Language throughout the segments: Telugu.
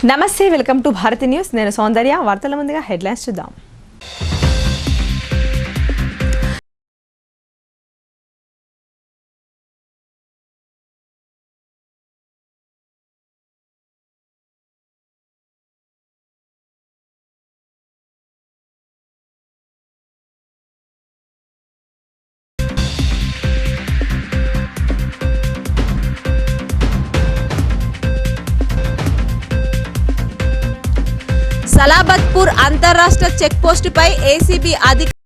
నమస్తే, వెల్కమ్ టు భారతి న్యూస్. నేను సౌందర్య. వార్తల ముందుగా హెడ్లైన్స్ చూద్దాం. సలాబత్పూర్ అంతర్రాష్ట్ర చెక్పోస్టుపై ఏసీబీ అధికారులు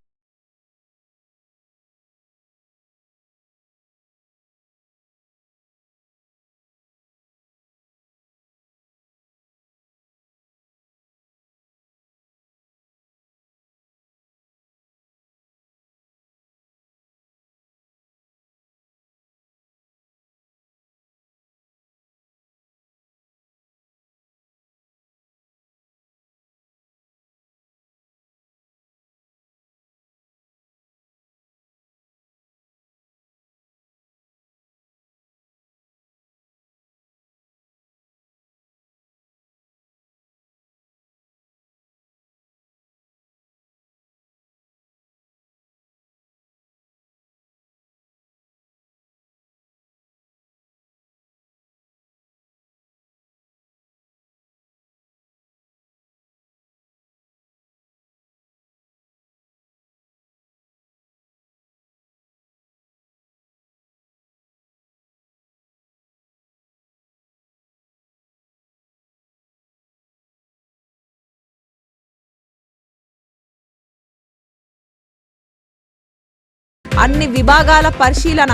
అన్ని విభాగాల పరిశీలన,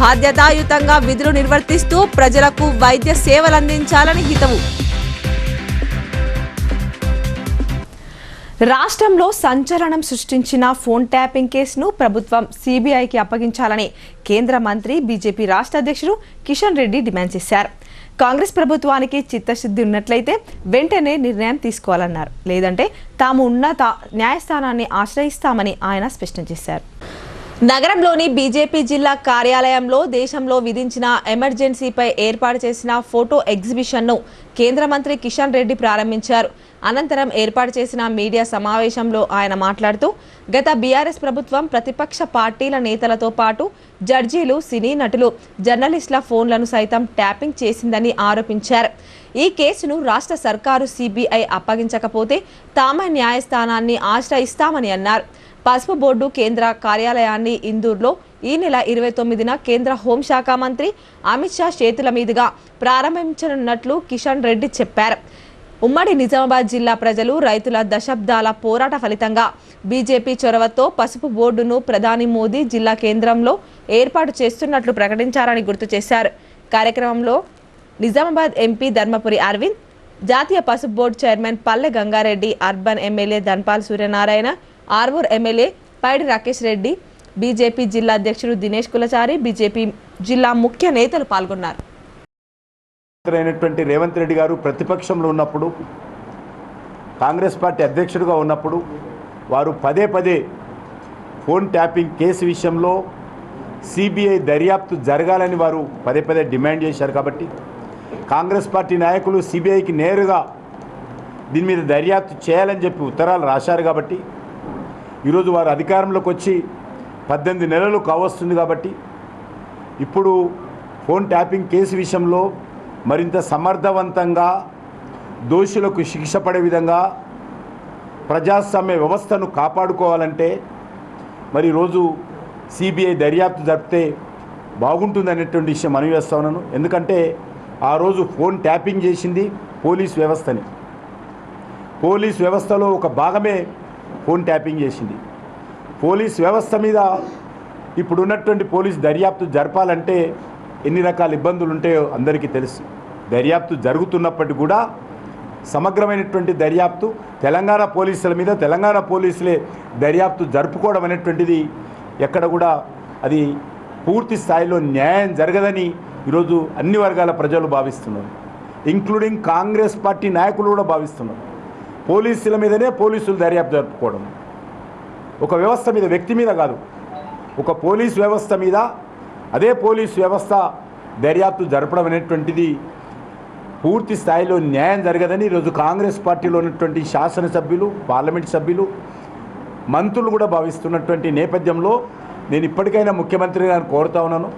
బాధ్యతాయుతంగా విధులు నిర్వర్తిస్తూ ప్రజలకు వైద్య సేవలందించాలని హితవు. రాష్ట్రంలో సంచలనం సృష్టించిన ఫోన్ ట్యాపింగ్ కేసును ప్రభుత్వం సిబిఐకి అప్పగించాలని కేంద్ర మంత్రి బీజేపీ రాష్ట్ర అధ్యక్షుడు కిషన్ రెడ్డి డిమాండ్ చేశారు. కాంగ్రెస్ ప్రభుత్వానికి చిత్తశుద్ధి ఉన్నట్లయితే వెంటనే నిర్ణయం తీసుకోవాలన్నారు. లేదంటే తాము ఉన్నత న్యాయస్థానాన్ని ఆశ్రయిస్తామని ఆయన స్పష్టం చేశారు. నగరంలోని బీజేపీ జిల్లా కార్యాలయంలో దేశంలో విధించిన ఎమర్జెన్సీపై ఏర్పాటు చేసిన ఫోటో ఎగ్జిబిషన్ను కేంద్ర మంత్రి కిషన్ రెడ్డి ప్రారంభించారు. అనంతరం ఏర్పాటు చేసిన మీడియా సమావేశంలో ఆయన మాట్లాడుతూ గత బీఆర్ఎస్ ప్రభుత్వం ప్రతిపక్ష పార్టీల నేతలతో పాటు జడ్జీలు, సినీ నటులు, జర్నలిస్టుల ఫోన్లను సైతం ట్యాపింగ్ చేసిందని ఆరోపించారు. ఈ కేసును రాష్ట్ర సర్కారు సిబిఐ అప్పగించకపోతే తామే న్యాయస్థానాన్ని ఆశ్రయిస్తామని అన్నారు. పసుపు బోర్డు కేంద్ర కార్యాలయాన్ని ఇందూర్లో ఈ నెల 29న కేంద్ర హోంశాఖ మంత్రి అమిత్ షా చేతుల మీదుగా ప్రారంభించనున్నట్లు కిషన్ రెడ్డి చెప్పారు. ఉమ్మడి నిజామాబాద్ జిల్లా ప్రజలు, రైతుల దశాబ్దాల పోరాట ఫలితంగా బీజేపీ చొరవతో పసుపు బోర్డును ప్రధాని మోదీ జిల్లా కేంద్రంలో ఏర్పాటు చేస్తున్నట్లు ప్రకటించారని గుర్తు చేశారు. కార్యక్రమంలో నిజామాబాద్ ఎంపీ ధర్మపురి అరవింద్, జాతీయ పసుపు board chairman Palle Gangareddy, urban MLA Dhanpal Suryanarayana, Armoor MLA Paidi Rakesh Reddy, BJP జిల్లా అధ్యక్షుడు దినేష్ కులచారి, బీజేపీ జిల్లా ముఖ్య నేతలు పాల్గొన్నారు. రేవంత్ రెడ్డి గారు ప్రతిపక్షంలో ఉన్నప్పుడు, కాంగ్రెస్ పార్టీ అధ్యక్షుడిగా ఉన్నప్పుడు వారు పదే పదే ఫోన్ ట్యాపింగ్ కేసు విషయంలో సిబిఐ దర్యాప్తు జరగాలని వారు పదే పదే డిమాండ్ చేశారు. కాబట్టి కాంగ్రెస్ పార్టీ నాయకులు సిబిఐకి నేరుగా దీని మీద దర్యాప్తు చేయాలని చెప్పి ఉత్తరాలు రాశారు. కాబట్టి ఈరోజు వారు అధికారంలోకి వచ్చి 18 నెలలు కావస్తుంది. కాబట్టి ఇప్పుడు ఫోన్ ట్యాపింగ్ కేసు విషయంలో మరింత సమర్థవంతంగా దోషులకు శిక్ష పడే విధంగా ప్రజాస్వామ్య వ్యవస్థను కాపాడుకోవాలంటే మరి ఈరోజు సిబిఐ దర్యాప్తు జరిపితే బాగుంటుందనేటువంటి విషయం మనవి చేస్తా ఉన్నాను. ఎందుకంటే ఆ రోజు ఫోన్ ట్యాపింగ్ చేసింది పోలీస్ వ్యవస్థని. పోలీస్ వ్యవస్థలో ఒక భాగమే ఫోన్ ట్యాపింగ్ చేసింది. పోలీస్ వ్యవస్థ మీద ఇప్పుడున్నటువంటి పోలీస్ దర్యాప్తు జరపాలంటే ఎన్ని రకాల ఇబ్బందులు ఉంటాయో అందరికీ తెలుసు. దర్యాప్తు జరుగుతున్నప్పటికీ కూడా సమగ్రమైనటువంటి దర్యాప్తు తెలంగాణ పోలీసుల మీద తెలంగాణ పోలీసులే దర్యాప్తు జరుపుకోవడం అనేటువంటిది ఎక్కడ కూడా అది పూర్తి స్థాయిలో న్యాయం జరగదని ఈరోజు అన్ని వర్గాల ప్రజలు భావిస్తున్నారు. ఇంక్లూడింగ్ కాంగ్రెస్ పార్టీ నాయకులు కూడా భావిస్తున్నారు. పోలీసుల మీదనే పోలీసులు దర్యాప్తు జరుపుకోవడం, ఒక వ్యవస్థ మీద, వ్యక్తి మీద కాదు, ఒక పోలీస్ వ్యవస్థ మీద అదే పోలీస్ వ్యవస్థ దర్యాప్తు జరపడం అనేటువంటిది పూర్తి స్థాయిలో న్యాయం జరగదని ఈరోజు కాంగ్రెస్ పార్టీలో ఉన్నటువంటి శాసనసభ్యులు, పార్లమెంట్ సభ్యులు, మంత్రులు కూడా భావిస్తున్నటువంటి నేపథ్యంలో నేను ఇప్పటికైనా ముఖ్యమంత్రి గారిని కోరుతా ఉన్నాను,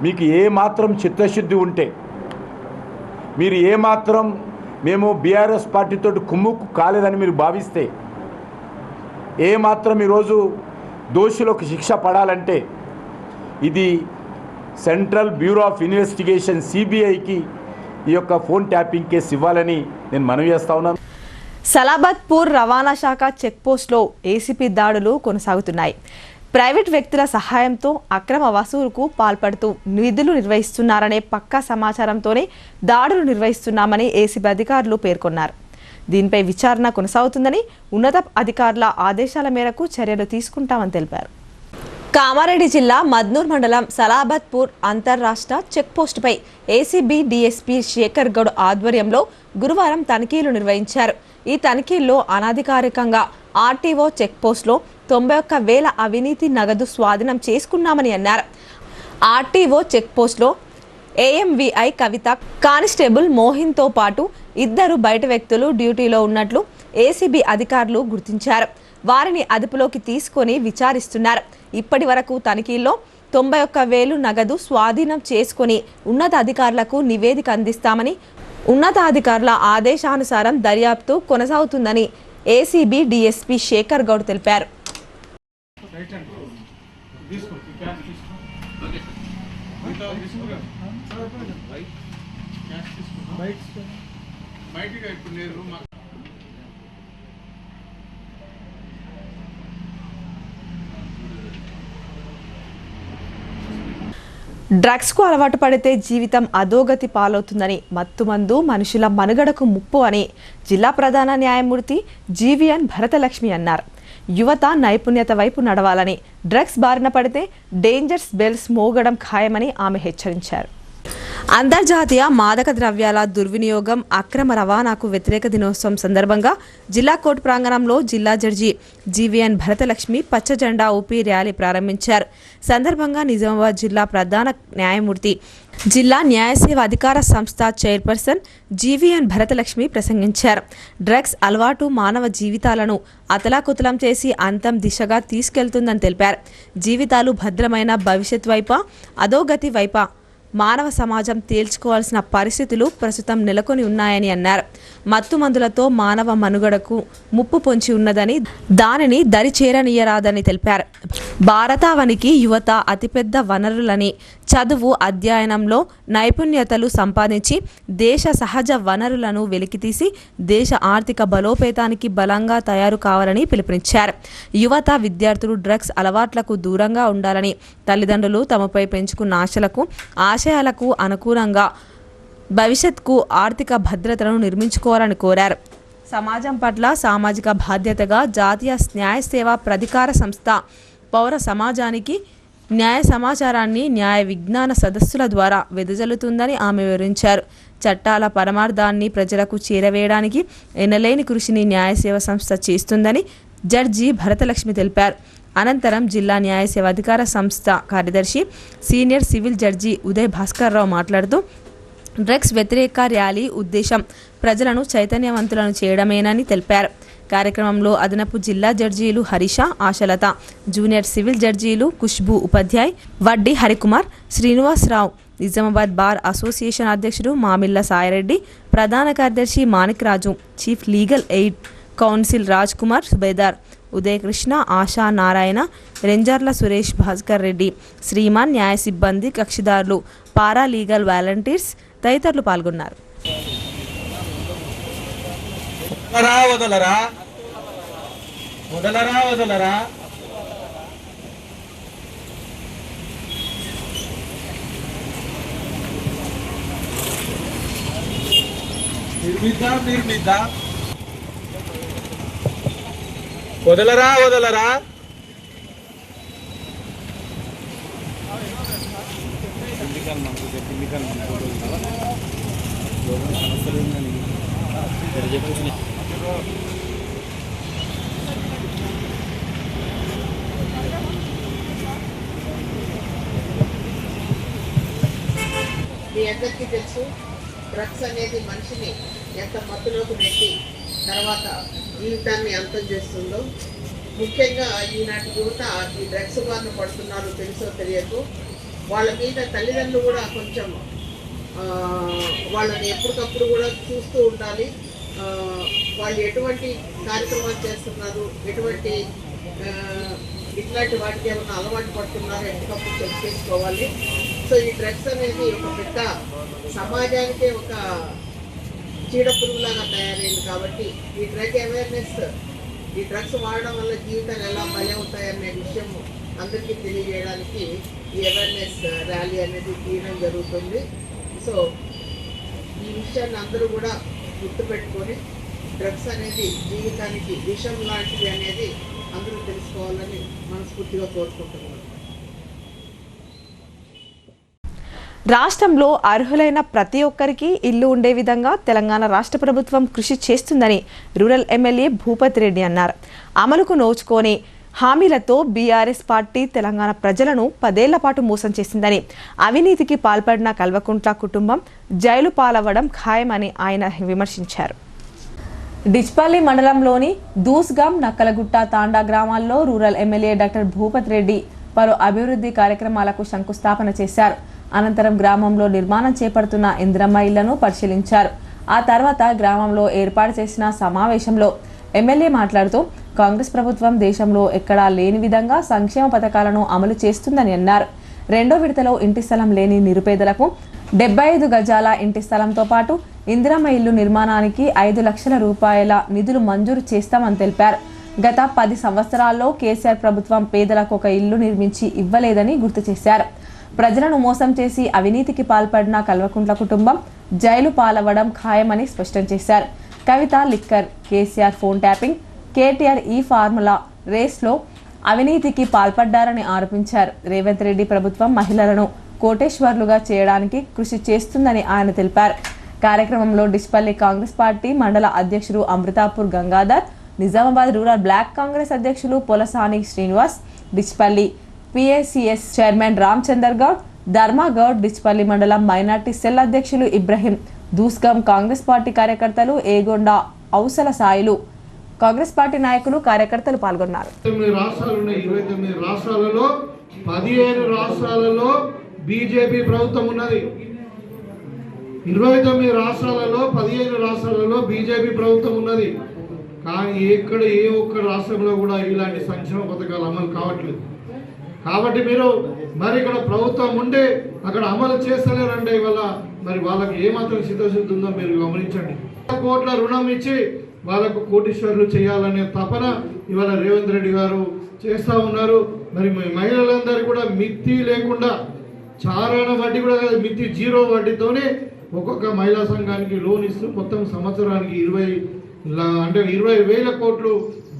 మీకు ఏమాత్రం చిత్తశుద్ధి ఉంటే, మీరు ఏమాత్రం మేము బీఆర్ఎస్ పార్టీతో కుమ్ముక్కు కాలేదని మీరు భావిస్తే, ఏమాత్రం ఈరోజు దోషులకు శిక్ష పడాలంటే ఇది సెంట్రల్ బ్యూరో ఆఫ్ ఇన్వెస్టిగేషన్ సిబిఐకి ఈ యొక్క ఫోన్ ట్యాపింగ్ కేసు ఇవ్వాలని నేను మనవి చేస్తా ఉన్నాను. సలాబత్పూర్ రవాణా శాఖ చెక్పోస్ట్లో ఏసీపీ దాడులు కొనసాగుతున్నాయి. ప్రైవేట్ వ్యక్తుల సహాయంతో అక్రమ వసూలుకు పాల్పడుతూ నిధులు నిర్వహిస్తున్నారనే పక్కా సమాచారంతోనే దాడులు నిర్వహిస్తున్నామని ఏసీబీ అధికారులు పేర్కొన్నారు. దీనిపై విచారణ కొనసాగుతుందని, ఉన్నత అధికారుల ఆదేశాల మేరకు చర్యలు తీసుకుంటామని తెలిపారు. కామారెడ్డి జిల్లా మద్నూర్ మండలం సలాబత్పూర్ అంతర్రాష్ట్ర చెక్పోస్టుపై ఏసీబీ డీఎస్పీ శేఖర్ గౌడ్ ఆధ్వర్యంలో గురువారం తనిఖీలు నిర్వహించారు. ఈ తనిఖీల్లో అనధికారికంగా ఆర్టీఓ చెక్పోస్టులో 91,000 అవినీతి నగదు స్వాధీనం చేసుకున్నామని అన్నారు. ఆర్టీఓ చెక్పోస్టులో ఏఎంవీఐ కవిత, కానిస్టేబుల్ మోహిన్తో పాటు 2 బయట వ్యక్తులు డ్యూటీలో ఉన్నట్లు ఏసీబీ అధికారులు గుర్తించారు. వారిని అదుపులోకి తీసుకొని విచారిస్తున్నారు. ఇప్పటి వరకు తనిఖీల్లో 91,000 నగదు స్వాధీనం చేసుకుని ఉన్నతాధికారులకు నివేదిక అందిస్తామని, ఉన్నతాధికారుల ఆదేశానుసారం దర్యాప్తు కొనసాగుతుందని ఏసీబీ డీఎస్పీ శేఖర్ గౌడ్ తెలిపారు. డ్రగ్స్కు అలవాటు పడితే జీవితం అధోగతి పాలవుతుందని, మత్తుమందు మనుషుల మనుగడకు ముప్పు అని జిల్లా ప్రధాన న్యాయమూర్తి జీవీఎన్ భరతలక్ష్మి అన్నారు. యువత నైపుణ్యత వైపు నడవాలని, డ్రగ్స్ బారిన పడితే డేంజర్స్ బెల్స్ మోగడం ఖాయమని ఆమె హెచ్చరించారు. అంతర్జాతీయ మాదక ద్రవ్యాల దుర్వినియోగం, అక్రమ రవాణాకు వ్యతిరేక దినోత్సవం సందర్భంగా జిల్లా కోర్టు ప్రాంగణంలో జిల్లా జడ్జి జీవీఎన్ భరతలక్ష్మి పచ్చ జెండా ఊపి ర్యాలీ ప్రారంభించారు. సందర్భంగా నిజామాబాద్ జిల్లా ప్రధాన న్యాయమూర్తి, జిల్లా న్యాయసేవ అధికార సంస్థ చైర్పర్సన్ జీవీఎన్ భరతలక్ష్మి ప్రసంగించారు. డ్రగ్స్ అలవాటు మానవ జీవితాలను అతలాకుతలం చేసి అంతం దిశగా తీసుకెళ్తుందని తెలిపారు. జీవితాలు భద్రమైన భవిష్యత్ వైపా, అధోగతి వైపా మానవ సమాజం తేల్చుకోవాల్సిన పరిస్థితులు ప్రస్తుతం నెలకొని ఉన్నాయని అన్నారు. మత్తు మందులతో మానవ మనుగడకు ముప్పు పొంచి ఉన్నదని, దానిని దరి చేరనీయరాదని తెలిపారు. భారతావనికి యువత అతిపెద్ద వనరులని, చదువు, అధ్యయనంలో నైపుణ్యతలు సంపాదించి దేశ సహజ వనరులను వెలికితీసి దేశ ఆర్థిక బలోపేతానికి బలంగా తయారు కావాలని పిలుపునిచ్చారు. యువత, విద్యార్థులు డ్రగ్స్ అలవాట్లకు దూరంగా ఉండాలని, తల్లిదండ్రులు తమపై పెంచుకున్న ఆశయాలకు అనుకూలంగా భవిష్యత్కు ఆర్థిక భద్రతను నిర్మించుకోవాలని కోరారు. సమాజం పట్ల సామాజిక బాధ్యతగా జాతీయ న్యాయ సేవా ప్రాధికార సంస్థ పౌర సమాజానికి న్యాయ సమాచారాన్ని న్యాయ విజ్ఞాన సదస్సుల ద్వారా వెదజల్లుతుందని ఆమె వివరించారు. చట్టాల పరమార్థాన్ని ప్రజలకు చేరవేయడానికి ఎనలేని కృషిని న్యాయసేవ సంస్థ చేస్తుందని జడ్జి భరతలక్ష్మి తెలిపారు. అనంతరం జిల్లా న్యాయసేవ అధికార సంస్థ కార్యదర్శి senior civil judge Uday Bhaskar Rao మాట్లాడుతూ, డ్రగ్స్ వ్యతిరేక ర్యాలీ ఉద్దేశం ప్రజలను చైతన్యవంతులను చేయడమేనని తెలిపారు. కార్యక్రమంలో అదనపు జిల్లా జడ్జీలు హరిష, ఆశలత, జూనియర్ సివిల్ జడ్జీలు ఖుష్బూ ఉపాధ్యాయ్, వడ్డీ హరికుమార్, శ్రీనివాసరావు, నిజామాబాద్ బార్ అసోసియేషన్ అధ్యక్షుడు మామిళ్ళ సాయిరెడ్డి, ప్రధాన కార్యదర్శి Manik Raju, chief legal aid counsel Raj Kumar Subedar, Udayakrishna, Asha Narayana, Renjarla Suresh Bhaskar Reddy, Sriman, న్యాయ సిబ్బంది, కక్షిదారులు, పారా లీగల్ వాలంటీర్స్ తదితరులు పాల్గొన్నారు. వదలరా మీ అందరికీ తెలుసు డ్రగ్స్ అనేది మనిషిని ఎంత మత్తులోకి నెట్టి తర్వాత జీవితాన్ని అంతం చేస్తుందో, ముఖ్యంగా ఈనాటి యువత ఈ డ్రగ్స్ బారిన పడుతున్నారు తెలుసో తెలియదు. వాళ్ళ మీద తల్లిదండ్రులు కూడా కొంచెం వాళ్ళని ఎప్పటికప్పుడు కూడా చూస్తూ ఉండాలి. వాళ్ళు ఎటువంటి కార్యక్రమాలు చేస్తున్నారు, ఎటువంటి ఇట్లాంటి వాటికి ఏమైనా అలవాటు పడుతున్నారు ఎప్పటికప్పుడు చెక్ చేసుకోవాలి. సో ఈ డ్రగ్స్ అనేది ఒక పెద్ద సమాజానికే ఒక చీడపురుగులాగా తయారైంది. కాబట్టి ఈ డ్రగ్ అవేర్నెస్, ఈ డ్రగ్స్ వాడడం వల్ల జీవితాలు ఎలా బలవుతాయనే విషయం అందరికీ తెలియజేయడానికి ఈ అవేర్నెస్ ర్యాలీ అనేది తీయడం జరుగుతుంది. సో ఈ విషయాన్ని అందరూ కూడా గుర్తుపెట్టుకొని డ్రగ్స్ అనేది జీవితానికి విషం లాంటిది అనేది అందరూ తెలుసుకోవాలని మనస్ఫూర్తిగా కోరుకుంటున్నాను. రాష్ట్రంలో అర్హులైన ప్రతి ఒక్కరికి ఇల్లు ఉండే విధంగా తెలంగాణ రాష్ట్ర ప్రభుత్వం కృషి చేస్తుందని రూరల్ ఎమ్మెల్యే భూపతి రెడ్డి అన్నారు. అమలుకు నోచుకొని హామీలతో బీఆర్ఎస్ పార్టీ తెలంగాణ ప్రజలను 10 ఏళ్ల పాటు మోసం చేసిందని, అవినీతికి పాల్పడిన కల్వకుంట్ల కుటుంబం జైలు పాలవ్వడం ఖాయమని ఆయన విమర్శించారు. డిచ్పల్లి మండలంలోని దూస్గాం, నక్కలగుట్ట, తాండా గ్రామాల్లో rural MLA doctor Bhupathi Reddy పలు అభివృద్ధి కార్యక్రమాలకు శంకుస్థాపన చేశారు. అనంతరం గ్రామంలో నిర్మాణం చేపడుతున్న ఇందిరమ్మ ఇళ్లను పరిశీలించారు. ఆ తర్వాత గ్రామంలో ఏర్పాటు చేసిన సమావేశంలో ఎమ్మెల్యే మాట్లాడుతూ కాంగ్రెస్ ప్రభుత్వం దేశంలో ఎక్కడా లేని విధంగా సంక్షేమ పథకాలను అమలు చేస్తుందని అన్నారు. 2వ విడతలో ఇంటి స్థలం లేని నిరుపేదలకు 75 గజాల ఇంటి స్థలంతో పాటు ఇందిరమ్మ ఇల్లు నిర్మాణానికి 5 లక్షల రూపాయల నిధులు మంజూరు చేస్తామని తెలిపారు. గత 10 సంవత్సరాల్లో కేసీఆర్ ప్రభుత్వం పేదలకు ఒక ఇల్లు నిర్మించి ఇవ్వలేదని గుర్తు చేశారు. ప్రజలను మోసం చేసి అవినీతికి పాల్పడిన కల్వకుంట్ల కుటుంబం జైలు పాలవ్వడం ఖాయమని స్పష్టం చేశారు. Kavitha liquor, KCR phone tapping, KTR E formula రేస్లో అవినీతికి పాల్పడ్డారని ఆరోపించారు. రేవంత్ రెడ్డి ప్రభుత్వం మహిళలను కోటేశ్వర్లుగా చేయడానికి కృషి చేస్తుందని ఆయన తెలిపారు. కార్యక్రమంలో డిచ్పల్లి కాంగ్రెస్ పార్టీ మండల అధ్యక్షుడు అమృతాపూర్ గంగాధర్, నిజామాబాద్ రూరల్ బ్లాక్ కాంగ్రెస్ అధ్యక్షులు పొలసాని శ్రీనివాస్, డిచ్పల్లి పిఏసిఎస్ చైర్మన్ రామచందర్ గౌడ్, ధర్మాగౌడ్, డిచ్పల్లి మండలం మైనార్టీ సెల్ అధ్యక్షులు ఇబ్రహీం, దూస్గాం కాంగ్రెస్ పార్టీ కార్యకర్తలు, ఏగొండ ఔసల సాయిలు, కాంగ్రెస్ పార్టీ నాయకులు, కార్యకర్తలు పాల్గొన్నారు. 29 రాష్ట్రాలలో 15 రాష్ట్రాలలో బీజేపీ ప్రభుత్వం ఉన్నది. 29 రాష్ట్రాలలో 15 రాష్ట్రాలలో బీజేపీ ప్రభుత్వం ఉన్నది. కానీ ఎక్కడ ఏ ఒక్క రాష్ట్రంలో కూడా ఇలాంటి సంక్షేమ పథకాలు అమలు కావట్లేదు. కాబట్టి మీరు మరి ఇక్కడ ప్రభుత్వం ఉండే అక్కడ అమలు చేస్తలేరంటే ఇవాళ మరి వాళ్ళకి ఏమాత్రం చిత్తశుద్ధి ఉందో మీరు గమనించండి. కోట్ల రుణం ఇచ్చి వాళ్ళకు కోటీశ్వర్లు చేయాలనే తపన ఇవాళ రేవంత్ రెడ్డి గారు చేస్తూ ఉన్నారు. మరి మహిళలందరూ కూడా మిత్తి లేకుండా, చారాన వడ్డీ కూడా కాదు, మిత్తి 0 వడ్డీతోనే ఒక్కొక్క మహిళా సంఘానికి లోన్ ఇస్తూ మొత్తం సంవత్సరానికి 20,000 కోట్లు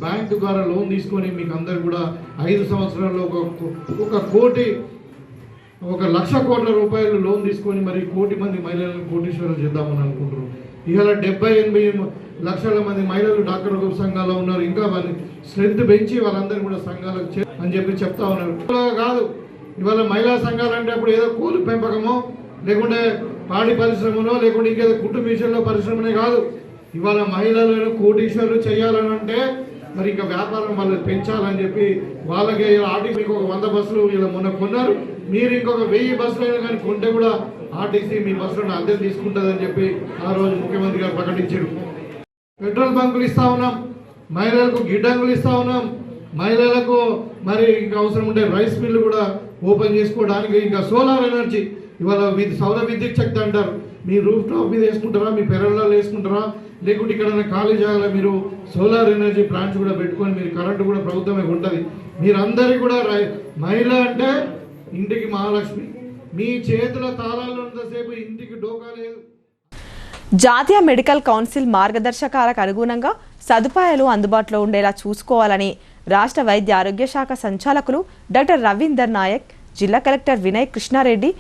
బ్యాంకు ద్వారా లోన్ తీసుకొని మీకు అందరు కూడా 5 సంవత్సరాల్లో 1,00,00,000 కోట్ల రూపాయలు లోన్ తీసుకొని మరి 1 కోటి మంది మహిళలను కోటీశ్వరులు చేద్దామని అనుకుంటున్నారు. ఇవాళ 70-80 లక్షల మంది మహిళలు డాక్టర్ గ్రూప్ సంఘాల్లో ఉన్నారు. ఇంకా వాళ్ళని స్ట్రెంత్ పెంచి వాళ్ళందరూ కూడా సంఘాలకు అని చెప్పి చెప్తా ఉన్నారు. కాదు, ఇవాళ మహిళా సంఘాలు అంటే అప్పుడు ఏదో కోళ్ళు పెంపకమో, లేకుంటే పాడి పరిశ్రమలో, లేకుంటే ఇంకేదో కుటుంబ విషయంలో పరిశ్రమనే కాదు. ఇవాళ మహిళలను కోటీశ్వరులు చేయాలని అంటే మరి ఇంకా వ్యాపారం వాళ్ళు పెంచాలని చెప్పి వాళ్ళకి ఆర్టీసీ మీకు ఒక 100 బస్సులు ఇలా మొన్న కొన్నారు. మీరు ఇంకొక 1000 బస్సులు అయినా కానీ కొంటే కూడా ఆర్టీసీ మీ బస్సులను అద్దె తీసుకుంటుందని చెప్పి ఆ రోజు ముఖ్యమంత్రి గారు ప్రకటించారు. పెట్రోల్ బంకులు ఇస్తా ఉన్నాం, మహిళలకు గిడ్డంగులు ఇస్తా ఉన్నాం, మహిళలకు మరి ఇంకా అవసరం ఉంటే రైస్ మిల్లు కూడా ఓపెన్ చేసుకోవడానికి, ఇంకా సోలార్ ఎనర్జీ ఇవాళ సౌర విద్యుత్ శక్తి అంటారు. మీ రూఫ్ టాప్ మీద వేసుకుంటారా, మీ పెరల్లో వేసుకుంటారా, లేకుంటే ఇక్కడ ఖాళీ జాగాలో మీరు సోలార్ ఎనర్జీ ప్లాంట్స్ కూడా పెట్టుకొని మీరు కరెంటు కూడా ప్రభుత్వమే ఉంటుంది. మీరందరికీ కూడా మహిళ అంటే ఇంటికి మహాలక్ష్మి. మీ చేతుల తాళాలు ఉన్నంతసేపు ఇంటికి డోకా లేదు. జాతీయ మెడికల్ కౌన్సిల్ మార్గదర్శకాలకు అనుగుణంగా సదుపాయాలు అందుబాటులో ఉండేలా చూసుకోవాలని రాష్ట్ర వైద్య ఆరోగ్య శాఖ సంచాలకులు డాక్టర్ రవీందర్ నాయక్, జిల్లా కలెక్టర్ వినయ్ కృష్ణారెడ్డి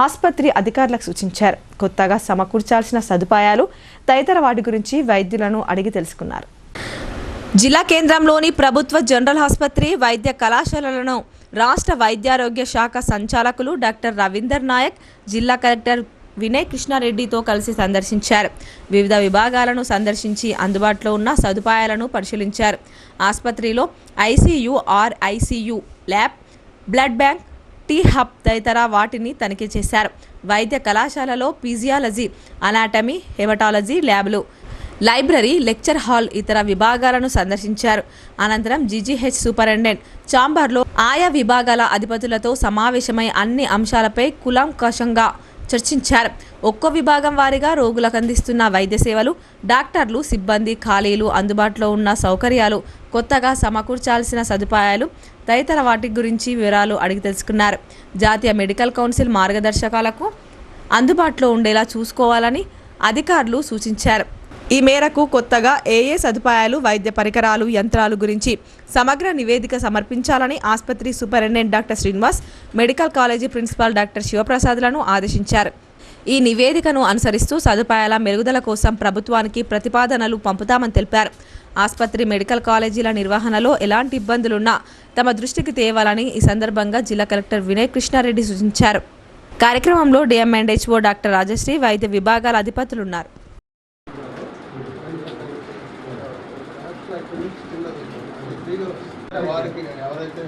ఆసుపత్రి అధికారులకు సూచించారు. కొత్తగా సమకూర్చాల్సిన సదుపాయాలు తదితర వాటి గురించి వైద్యులను అడిగి తెలుసుకున్నారు. జిల్లా కేంద్రంలోని ప్రభుత్వ జనరల్ ఆసుపత్రి, వైద్య కళాశాలలను రాష్ట్ర వైద్యారోగ్య శాఖ సంచాలకులు డాక్టర్ రవీందర్ నాయక్, జిల్లా కలెక్టర్ వినయ్ కృష్ణారెడ్డితో కలిసి సందర్శించారు. వివిధ విభాగాలను సందర్శించి అందుబాటులో ఉన్న సదుపాయాలను పరిశీలించారు. ఆసుపత్రిలో ICU, ICU lab, blood bank, T hub తదితర వాటిని తనిఖీ చేశారు. వైద్య కళాశాలలో ఫిజియాలజీ, అనాటమీ, హెమటాలజీ ల్యాబ్లు, లైబ్రరీ, లెక్చర్ హాల్, ఇతర విభాగాలను సందర్శించారు. అనంతరం జీజీహెచ్ సూపరింటెండెంట్ ఛాంబర్లో ఆయా విభాగాల అధిపతులతో సమావేశమై అన్ని అంశాలపై కూలంకషంగా చర్చించారు. ఒక్కో విభాగం వారీగా రోగులకు అందిస్తున్న వైద్య సేవలు, డాక్టర్లు, సిబ్బంది, ఖాళీలు, అందుబాటులో ఉన్న సౌకర్యాలు, కొత్తగా సమకూర్చాల్సిన సదుపాయాలు తదితర వాటి గురించి వివరాలు అడిగి తెలుసుకున్నారు. జాతీయ మెడికల్ కౌన్సిల్ మార్గదర్శకాలకు అందుబాటులో ఉండేలా చూసుకోవాలని అధికారులు సూచించారు. ఈ మేరకు కొత్తగా ఏ సదుపాయాలు, వైద్య పరికరాలు, యంత్రాలు గురించి సమగ్ర నివేదిక సమర్పించాలని ఆసుపత్రి superintendent doctor Srinivas, medical college principal doctor శివప్రసాద్లను ఆదేశించారు. ఈ నివేదికను అనుసరిస్తూ సదుపాయాల మెరుగుదల కోసం ప్రభుత్వానికి ప్రతిపాదనలు పంపుతామని తెలిపారు. ఆసుపత్రి, మెడికల్ కాలేజీల నిర్వహణలో ఎలాంటి ఇబ్బందులున్నా తమ దృష్టికి తేవాలని ఈ సందర్భంగా జిల్లా కలెక్టర్ వినయ్ కృష్ణారెడ్డి సూచించారు. కార్యక్రమంలో డిఎంఎండ్హెచ్ఓ డాక్టర్ రాజశ్రీ, వైద్య విభాగాల అధిపతులున్నారు. వారికి ఎవరైతే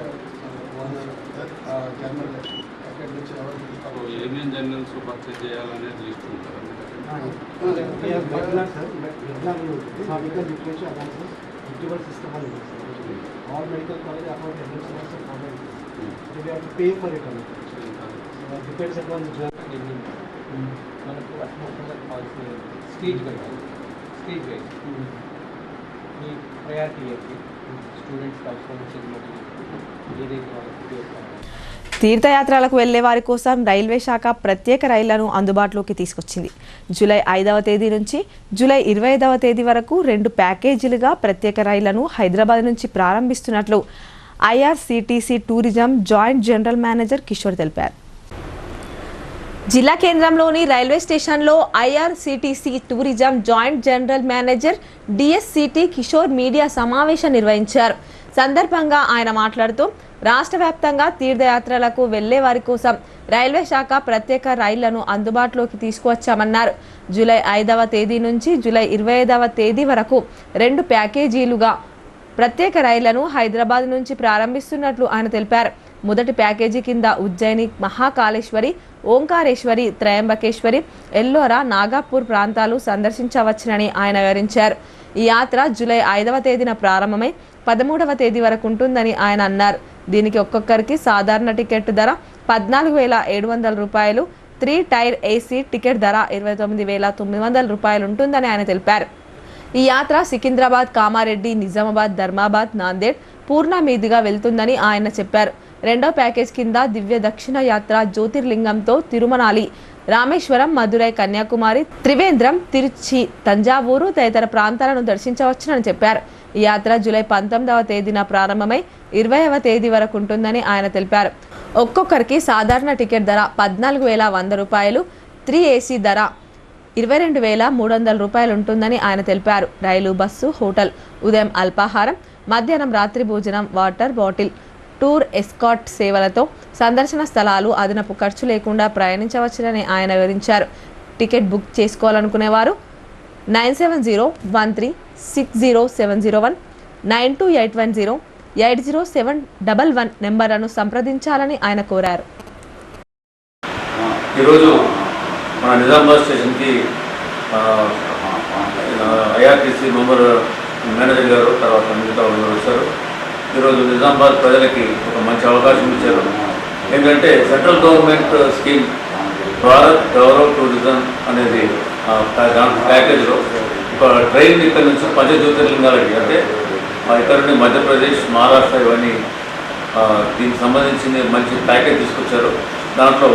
జర్నల్ ఎక్కడి నుంచి ఏమేమి జర్నల్స్ పర్చేజ్ చేయాలనేది లిస్ట్ ఉంటారు. All medical college account pay for it depends upon మనకు అట్మోస్ఫియర్ కావాల్సిన స్టేజ్ పెట్టాలి. స్టేజ్ వైజ్ మీ ప్రయారిటీ ఏంటి, స్టూడెంట్స్కి అవసరం వచ్చేది ఏదైతే వాళ్ళకి. తీర్థయాత్రలకు వెళ్లే వారి కోసం రైల్వే శాఖ ప్రత్యేక రైళ్లను అందుబాటులోకి తీసుకొచ్చింది. జూలై 5వ తేదీ నుంచి జూలై 25వ తేదీ వరకు 2 ప్యాకేజీలుగా ప్రత్యేక రైళ్లను హైదరాబాద్ నుంచి ప్రారంభిస్తున్నట్లు IRCTC tourism joint general manager Kishore తెలిపారు. జిల్లా కేంద్రంలోని రైల్వే స్టేషన్లో IRCTC tourism joint general manager DSCT Kishore media సమావేశం నిర్వహించారు. సందర్భంగా ఆయన మాట్లాడుతూ రాష్ట్ర వ్యాప్తంగా తీర్థయాత్రలకు వెళ్లే వారి కోసం రైల్వే శాఖ ప్రత్యేక రైళ్లను అందుబాటులోకి తీసుకువచ్చామన్నారు. జూలై 5వ తేదీ నుంచి జూలై 25వ తేదీ వరకు 2 ప్యాకేజీలుగా ప్రత్యేక రైళ్లను హైదరాబాద్ నుంచి ప్రారంభిస్తున్నట్లు ఆయన తెలిపారు. మొదటి ప్యాకేజీ కింద ఉజ్జయిని, మహాకాళేశ్వరి, ఓంకారేశ్వరి, త్రయంబకేశ్వరి, ఎల్లోరా, నాగపూర్ ప్రాంతాలు సందర్శించవచ్చునని ఆయన వివరించారు. ఈ యాత్ర జూలై 5వ తేదీన ప్రారంభమై 13వ తేదీ వరకు ఉంటుందని ఆయన అన్నారు. దీనికి ఒక్కొక్కరికి సాధారణ టికెట్ ధర 14,700 రూపాయలు, 3 టైర్ ఏసీ టికెట్ ధర 29,900 రూపాయలు ఉంటుందని ఆయన తెలిపారు. ఈ యాత్ర సికింద్రాబాద్, కామారెడ్డి, నిజామాబాద్, ధర్మాబాద్, నాందేడ్, పూర్ణ మీదుగా వెళ్తుందని ఆయన చెప్పారు. 2వ ప్యాకేజ్ కింద దివ్య దక్షిణ యాత్ర జ్యోతిర్లింగంతో తిరుమనాలి, రామేశ్వరం, మదురై, కన్యాకుమారి, త్రివేంద్రం, తిరుచి, తంజావూరు తదితర ప్రాంతాలను దర్శించవచ్చునని చెప్పారు. ఈ యాత్ర జూలై 19వ తేదీన ప్రారంభమై 20వ తేదీ వరకు ఉంటుందని ఆయన తెలిపారు. ఒక్కొక్కరికి సాధారణ టికెట్ ధర 14,100 రూపాయలు, 3 ఏసీ ధర 22,300 రూపాయలు ఉంటుందని ఆయన తెలిపారు. రైలు, బస్సు, హోటల్, ఉదయం అల్పాహారం, మధ్యాహ్నం రాత్రి భోజనం, వాటర్ బాటిల్, టూర్ ఎస్కాట్ సేవలతో సందర్శన స్థలాలు అదనపు ఖర్చు లేకుండా ప్రయాణించవచ్చునని ఆయన వివరించారు. టికెట్ బుక్ చేసుకోవాలనుకునేవారు 9713600701, 9281080711 నెంబర్లను సంప్రదించాలని ఆయన కోరారు. ఈరోజు మన నిజామాబాద్ స్టేషన్కి ఐఆర్టీసీ మేనేజర్ గారు, తర్వాత మిగతా వాళ్ళు వచ్చారు. ఈరోజు నిజామాబాద్ ప్రజలకి ఒక మంచి అవకాశం ఇచ్చారు. ఏంటంటే central government scheme Bharat Gaurav tourism అనేది ప్యాకేజ్లో ఒక ట్రైన్ ఇక్కడ నుంచి పంచజ్యోతిర్లింగాలకి, అంటే ఇక్కడ నుండి మధ్యప్రదేశ్, మహారాష్ట్ర ఇవన్నీ దీనికి సంబంధించి మంచి ప్యాకేజ్ తీసుకొచ్చారు. దాంట్లో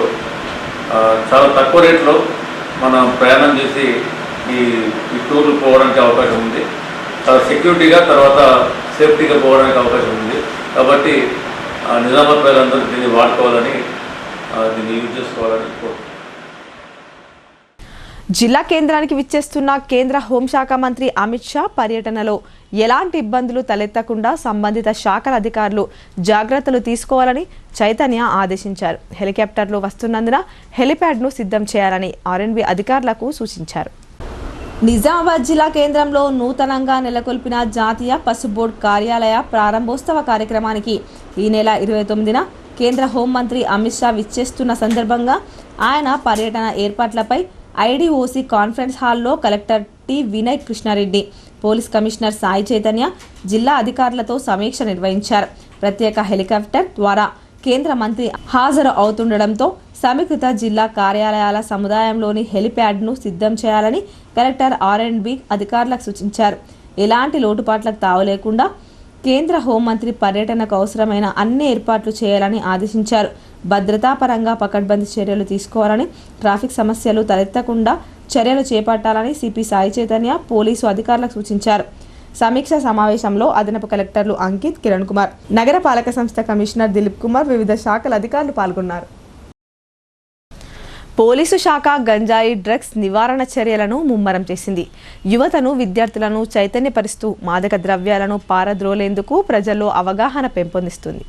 చాలా తక్కువ రేట్లో మనం ప్రయాణం చేసి ఈ టూర్లు పోవడానికి అవకాశం ఉంది. చాలా సెక్యూరిటీగా, తర్వాత సేఫ్టీగా పోవడానికి అవకాశం ఉంది. కాబట్టి నిజామాబాద్ ప్రజలందరూ దీన్ని వాడుకోవాలని, దీన్ని యూజ్ చేసుకోవాలని కోరుతున్నాను. జిల్లా కేంద్రానికి విచ్చేస్తున్న కేంద్ర హోంశాఖ మంత్రి అమిత్ షా పర్యటనలో ఎలాంటి ఇబ్బందులు తలెత్తకుండా సంబంధిత శాఖల అధికారులు జాగ్రత్తలు తీసుకోవాలని చైతన్య ఆదేశించారు. హెలికాప్టర్లు వస్తున్నందున హెలిప్యాడ్ను సిద్ధం చేయాలని ఆర్ఎండ్బి అధికారులకు సూచించారు. నిజామాబాద్ జిల్లా కేంద్రంలో నూతనంగా నెలకొల్పిన జాతీయ పసు బోర్డు కార్యాలయ ప్రారంభోత్సవ కార్యక్రమానికి ఈ నెల 29న కేంద్ర హోంమంత్రి అమిత్ షా విచ్చేస్తున్న సందర్భంగా ఆయన పర్యటన ఏర్పాట్లపై ఐడిఓసి కాన్ఫరెన్స్ హాల్లో collector T Vinay Krishnareddy, police commissioner Sai Chaitanya జిల్లా అధికారులతో సమీక్ష నిర్వహించారు. ప్రత్యేక హెలికాప్టర్ ద్వారా కేంద్ర మంత్రి హాజరు అవుతుండటంతో సమీకృత జిల్లా కార్యాలయాల సముదాయంలోని హెలిప్యాడ్ను సిద్ధం చేయాలని కలెక్టర్ ఆర్ఎండ్బి అధికారులకు సూచించారు. ఎలాంటి లోటుపాట్లకు తావులేకుండా కేంద్ర హోంమంత్రి పర్యటనకు అవసరమైన అన్ని ఏర్పాట్లు చేయాలని ఆదేశించారు. భద్రతాపరంగా పకడ్బందీ చర్యలు తీసుకోవాలని, ట్రాఫిక్ సమస్యలు తలెత్తకుండా చర్యలు చేపట్టాలని సిపి సాయి చైతన్య పోలీసు అధికారులకు సూచించారు. సమీక్ష సమావేశంలో అదనపు కలెక్టర్లు అంకిత్, కిరణ్ కుమార్, నగరపాలక సంస్థ కమిషనర్ దిలీప్ కుమార్, వివిధ శాఖల అధికారులు పాల్గొన్నారు. పోలీసు శాఖ గంజాయి డ్రగ్స్ నివారణ చర్యలను ముమ్మరం చేసింది. యువతను, విద్యార్థులను చైతన్యపరుస్తూ మాదక ద్రవ్యాలను పారద్రోలేందుకు ప్రజల్లో అవగాహన పెంపొందిస్తుంది.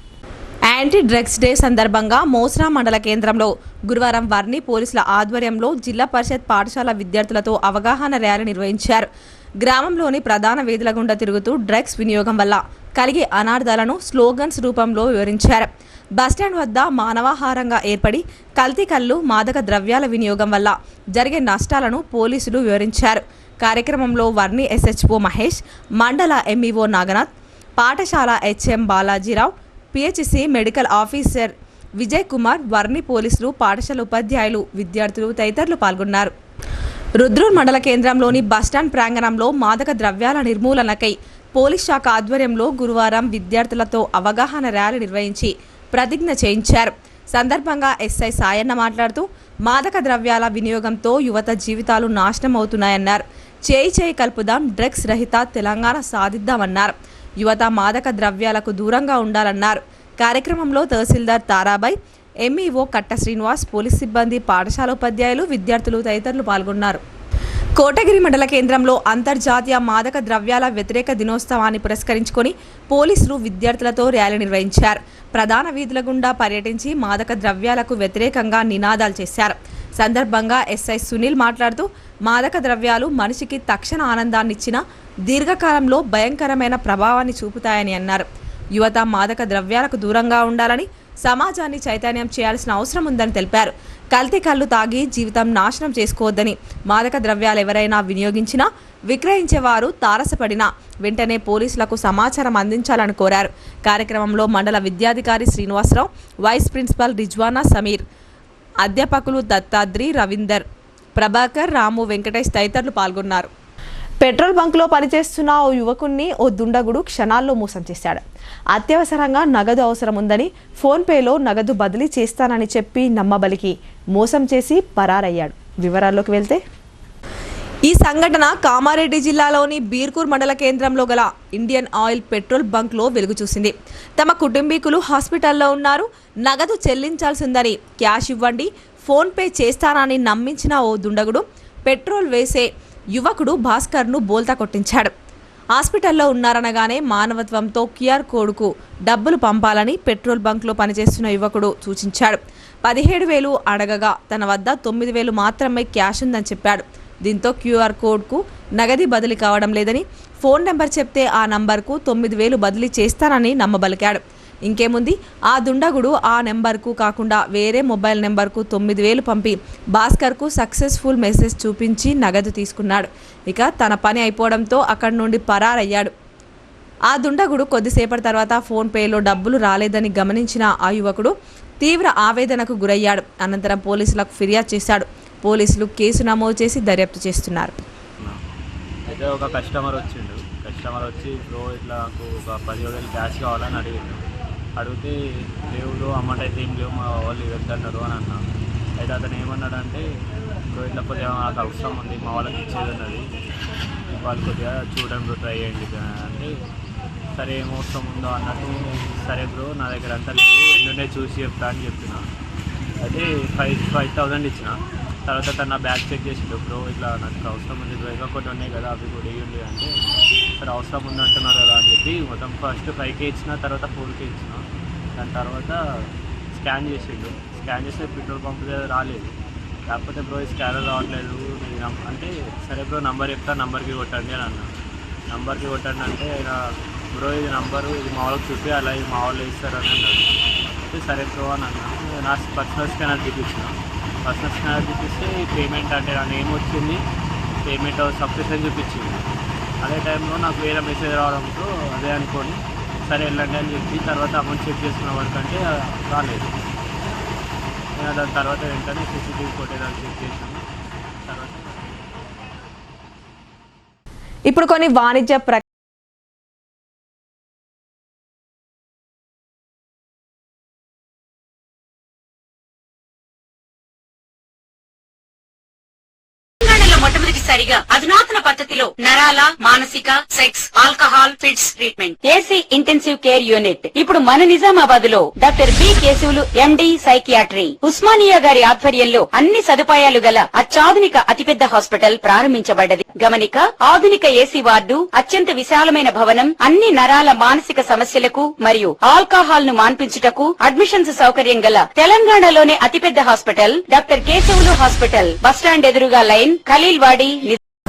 యాంటీ డ్రగ్స్ డే సందర్భంగా మోస్రా మండల కేంద్రంలో గురువారం వర్ణి పోలీసుల ఆధ్వర్యంలో జిల్లా పరిషత్ పాఠశాల విద్యార్థులతో అవగాహన ర్యాలీ నిర్వహించారు. గ్రామంలోని ప్రధాన వీధుల గుండా తిరుగుతూ డ్రగ్స్ వినియోగం వల్ల కలిగే అనార్థాలను స్లోగన్స్ రూపంలో వివరించారు. బస్టాండ్ వద్ద మానవాహారంగా ఏర్పడి కల్తీ కల్లు, మాదక ద్రవ్యాల వినియోగం వల్ల జరిగే నష్టాలను పోలీసులు వివరించారు. కార్యక్రమంలో వర్ణి ఎస్హెచ్ఓ మహేష్, మండల ఎంఈఓ నాగనాథ్, పాఠశాల HM Balajirao, PHC medical officer Vijay Kumar, Varni పోలీసులు, పాఠశాల ఉపాధ్యాయులు, విద్యార్థులు తదితరులు పాల్గొన్నారు. రుద్రూర్ మండల కేంద్రంలోని బస్టాండ్ ప్రాంగణంలో మాదక ద్రవ్యాల నిర్మూలనకై పోలీస్ శాఖ ఆధ్వర్యంలో గురువారం విద్యార్థులతో అవగాహన ర్యాలీ నిర్వహించి ప్రతిజ్ఞ చేయించారు. సందర్భంగా ఎస్ఐ సాయన్న మాట్లాడుతూ మాదక ద్రవ్యాల వినియోగంతో యువత జీవితాలు నాశనం అవుతున్నాయన్నారు. చేయి కలుపుదాం, డ్రగ్స్ రహిత తెలంగాణ సాధిద్దామన్నారు. యువత మాదక ద్రవ్యాలకు దూరంగా ఉండాలన్నారు. కార్యక్రమంలో తహసీల్దార్ తారాబాయ్, ఎంఈఓ కట్ట శ్రీనివాస్, పోలీస్ సిబ్బంది, పాఠశాల ఉపాధ్యాయులు, విద్యార్థులు తదితరులు పాల్గొన్నారు. కోటగిరి మండల కేంద్రంలో అంతర్జాతీయ మాదక ద్రవ్యాల వ్యతిరేక దినోత్సవాన్ని పురస్కరించుకొని పోలీసులు విద్యార్థులతో ర్యాలీ నిర్వహించారు. ప్రధాన వీధుల గుండా పర్యటించి మాదక ద్రవ్యాలకు వ్యతిరేకంగా నినాదాలు చేశారు. సందర్భంగా ఎస్ఐ సునీల్ మాట్లాడుతూ మాదక ద్రవ్యాలు మనిషికి తక్షణ ఆనందాన్నిచ్చిన దీర్ఘకాలంలో భయంకరమైన ప్రభావాన్ని చూపుతాయని అన్నారు. యువత మాదక ద్రవ్యాలకు దూరంగా ఉండాలని, సమాజాన్ని చైతన్యం చేయాల్సిన అవసరం ఉందని తెలిపారు. కల్తీ కళ్ళు తాగి జీవితం నాశనం చేసుకోవద్దని, మాదక ద్రవ్యాలు ఎవరైనా వినియోగించినా, విక్రయించేవారు తారసపడినా వెంటనే పోలీసులకు సమాచారం అందించాలని కోరారు. కార్యక్రమంలో మండల విద్యాధికారి శ్రీనివాసరావు, వైస్ ప్రిన్సిపల్ రిజ్వానా సమీర్, అధ్యాపకులు దత్తాద్రి, రవీందర్, ప్రభాకర్, రాము, వెంకటేష్ తదితరులు పాల్గొన్నారు. పెట్రోల్ బంక్లో పనిచేస్తున్న ఓ యువకుణ్ణి ఓ దుండగుడు క్షణాల్లో మోసం చేశాడు. అత్యవసరంగా నగదు అవసరం ఉందని ఫోన్పేలో నగదు బదిలీ చేస్తానని చెప్పి నమ్మబలికి మోసం చేసి పరారయ్యాడు. వివరాల్లోకి వెళ్తే, ఈ సంఘటన కామారెడ్డి జిల్లాలోని బీర్కూర్ మండల కేంద్రంలో గల ఇండియన్ ఆయిల్ పెట్రోల్ బంక్లో వెలుగు చూసింది. తమ కుటుంబీకులు హాస్పిటల్లో ఉన్నారు, నగదు చెల్లించాల్సిందని క్యాష్ ఇవ్వండి, ఫోన్పే చేస్తానని నమ్మించిన ఓ దుండగుడు పెట్రోల్ వేసే యువకుడు భాస్కర్ను బోల్తా కొట్టించాడు. హాస్పిటల్లో ఉన్నారనగానే మానవత్వంతో క్యూఆర్ కోడ్కు డబ్బులు పంపాలని పెట్రోల్ బంక్లో పనిచేస్తున్న యువకుడు సూచించాడు. 17,000 అడగగా తన వద్ద 9,000 మాత్రమే క్యాష్ ఉందని చెప్పాడు. దీంతో క్యూఆర్ కోడ్కు నగదు బదిలీ కావడం లేదని, ఫోన్ నెంబర్ చెప్తే ఆ నంబర్కు 9,000 బదిలీ చేస్తానని నమ్మబలికాడు. ఇంకేముంది, ఆ దుండగుడు ఆ నెంబర్కు కాకుండా వేరే మొబైల్ నెంబర్కు 9,000 పంపి భాస్కర్కు సక్సెస్ఫుల్ మెసేజ్ చూపించి నగదు తీసుకున్నాడు. ఇక తన పని అయిపోవడంతో అక్కడి నుండి పరారయ్యాడు. ఆ దుండగుడు కొద్దిసేపటి తర్వాత ఫోన్పేలో డబ్బులు రాలేదని గమనించిన ఆ యువకుడు తీవ్ర ఆవేదనకు గురయ్యాడు. అనంతరం పోలీసులకు ఫిర్యాదు చేశాడు. పోలీసులు కేసు నమోదు చేసి దర్యాప్తు చేస్తున్నారు. అయితే ఒక కస్టమర్ వచ్చి బ్రో ఇట్లా నాకు ఒక 10,000 క్యాష్ కావాలని అడిగితే లేవు అమౌంట్ అయితే ఏం లేవు, మా వాళ్ళు ఇవ్వద్దన్నారు అని అన్నా. అయితే అతను ఏమన్నాడంటే, బ్రో ఇట్లా కొద్దిగా నాకు అవసరం ఉంది, మా వాళ్ళకి ఇచ్చేది ఉన్నది, వాళ్ళు కొద్దిగా చూడండి ట్రై చేయండి అంటే, సరే ఏం అవసరం ఉందో అన్నట్టు, సరే బ్రో నా దగ్గర అంతా లేవు, ఎన్నుండే చూసి చెప్తా అని చెప్పిన. అయితే 5,000 ఇచ్చిన. తర్వాత తన బ్యాగ్ చెక్ చేసిండు, బ్రో ఇట్లా నాకు అవసరం ఉంది బ్రో, ఇంకా కొన్ని ఉన్నాయి కదా అవి కూడా వేయండి అంటే, సరే అవసరం ఉంది అంటున్నారు కదా అని చెప్పి మొత్తం ఫస్ట్ 5K ఇచ్చిన, తర్వాత 4K ఇచ్చిన. దాని తర్వాత స్కాన్ చేసిండు, స్కాన్ చేస్తే పెట్రోల్ పంప్ దగ్గర రాలేదు. కాకపోతే బ్రో ఈ స్కానర్ రావట్లేదు అంటే, సరే బ్రో నంబర్ చెప్తా, నంబర్కి కొట్టండి అని అన్నా. నంబర్కి కొట్టండి అంటే ఆయన బ్రో ఇది నంబరు, ఇది మా వాళ్ళకి చూపి అలా ఇది మా వాళ్ళు ఇస్తారని అన్నాడు. అయితే సరే బ్రో అని అన్నా. నా పర్సనల్ స్కానర్ చూపించిన, పర్సనల్ స్కానర్ చూపిస్తే ఈ పేమెంట్ అంటే నా నేమ్ వచ్చింది, పేమెంట్ సబ్స్క్రిప్షన్ చూపించింది. అదే టైంలో నాకు వేరే మెసేజ్ రావడంతో అదే అనుకొని సరే వెళ్ళండి అని చెప్పి తర్వాత అమౌంట్ చెక్ చేసుకున్న వరకంటే రాలేదు. నేను దాని తర్వాత వెంటనే CCTV ఫుటేజ్ చెక్ చేశాను. తర్వాత ఇప్పుడు కొన్ని వాణిజ్య మొట్టమొదటిసారిగా అధునాతన పద్ధతిలో నరాల, మానసిక, sex, alcohol, fits treatment, AC intensive care unit ఇప్పుడు మన నిజామాబాద్ లో doctor B Keshavulu MD psychiatry, Osmania గారి ఆధ్వర్యంలో అన్ని సదుపాయాలు గల అత్యాధునిక అతిపెద్ద హాస్పిటల్ ప్రారంభించబడ్డది. గమనిక, ఆధునిక ఏసీ వార్డు, అత్యంత విశాలమైన భవనం, అన్ని నరాల మానసిక సమస్యలకు మరియు ఆల్కహాల్ ను మాన్పించుటకు అడ్మిషన్స్ సౌకర్యం గల తెలంగాణలోనే అతిపెద్ద hospital doctor Keshavulu hospital, bus stand ఎదురుగా లైన్, ఖలీల్వాడి.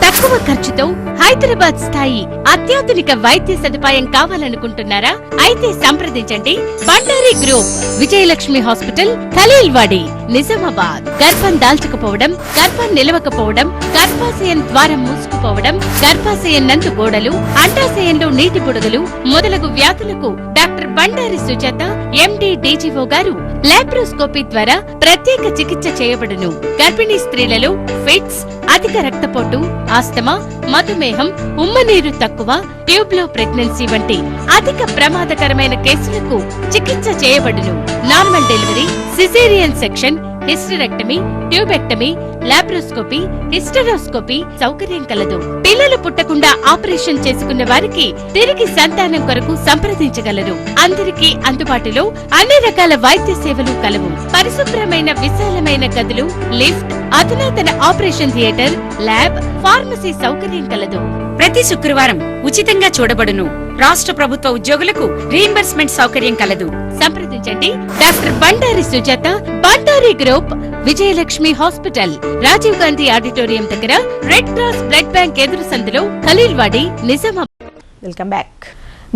తక్కువ ఖర్చుతో హైదరాబాద్ స్థాయి అత్యాధునిక వైద్య సదుపాయం కావాలనుకుంటున్నారా? అయితే సంప్రదించండి బండారి గ్రూప్, విజయలక్ష్మి హాస్పిటల్, ఖలీల్వాడి, నిజామాబాద్. గర్భం దాల్చకపోవడం, గర్భం నిలవకపోవడం, గర్భాశయం ద్వారం మూసుకుపోవడం, గర్భాశయం నందు గోడలు, అండాశయంలో నీటి బుడగలు మొదలగు వ్యాధులకు doctor Bandari Sujatha MD DGO గారు లాప్రోస్కోపీ ద్వారా ప్రత్యేక చికిత్స చేయబడును. గర్భిణీ స్త్రీలలో ఫిట్స్, అధిక రక్తపోటు, ఆస్తమా, మధుమేహం, ఉమ్మనీరు తక్కువ, ట్యూబ్లో ప్రెగ్నెన్సీ వంటి అధిక ప్రమాదకరమైన కేసులకు చికిత్స చేయబడును. Normal delivery, caesarean section, hysterectomy, tubectomy, laparoscopy, hysteroscopy సౌకర్యం కలదు. పిల్లలు పుట్టకుండా ఆపరేషన్ చేసుకున్న వారికి తిరిగి సంతానం కొరకు సంప్రదించగలరు. అందరికీ అందుబాటులో అన్ని రకాల వైద్య సేవలు కలవు. పరిశుభ్రమైన విశాలమైన గదులు, లిఫ్ట్, అధునాతన ఆపరేషన్ థియేటర్, ల్యాబ్, ఫార్మసీ సౌకర్యం కలదు. ప్రతి శుక్రవారం ఉచితంగా చూడబడును. రాష్ట్ర ప్రభుత్వ ఉద్యోగులకు రీయింబర్స్మెంట్ సౌకర్యం కలదు. సంప్రదించండి doctor Bandari Sujatha, Bandari group, Vijayalakshmi hospital, Rajiv Gandhi auditorium దగ్గర, రెడ్ క్రాస్ బ్లడ్ బ్యాంక్ ఎదురు సందులో, ఖలీల్వాడి, నిజామాబాద్. Welcome back.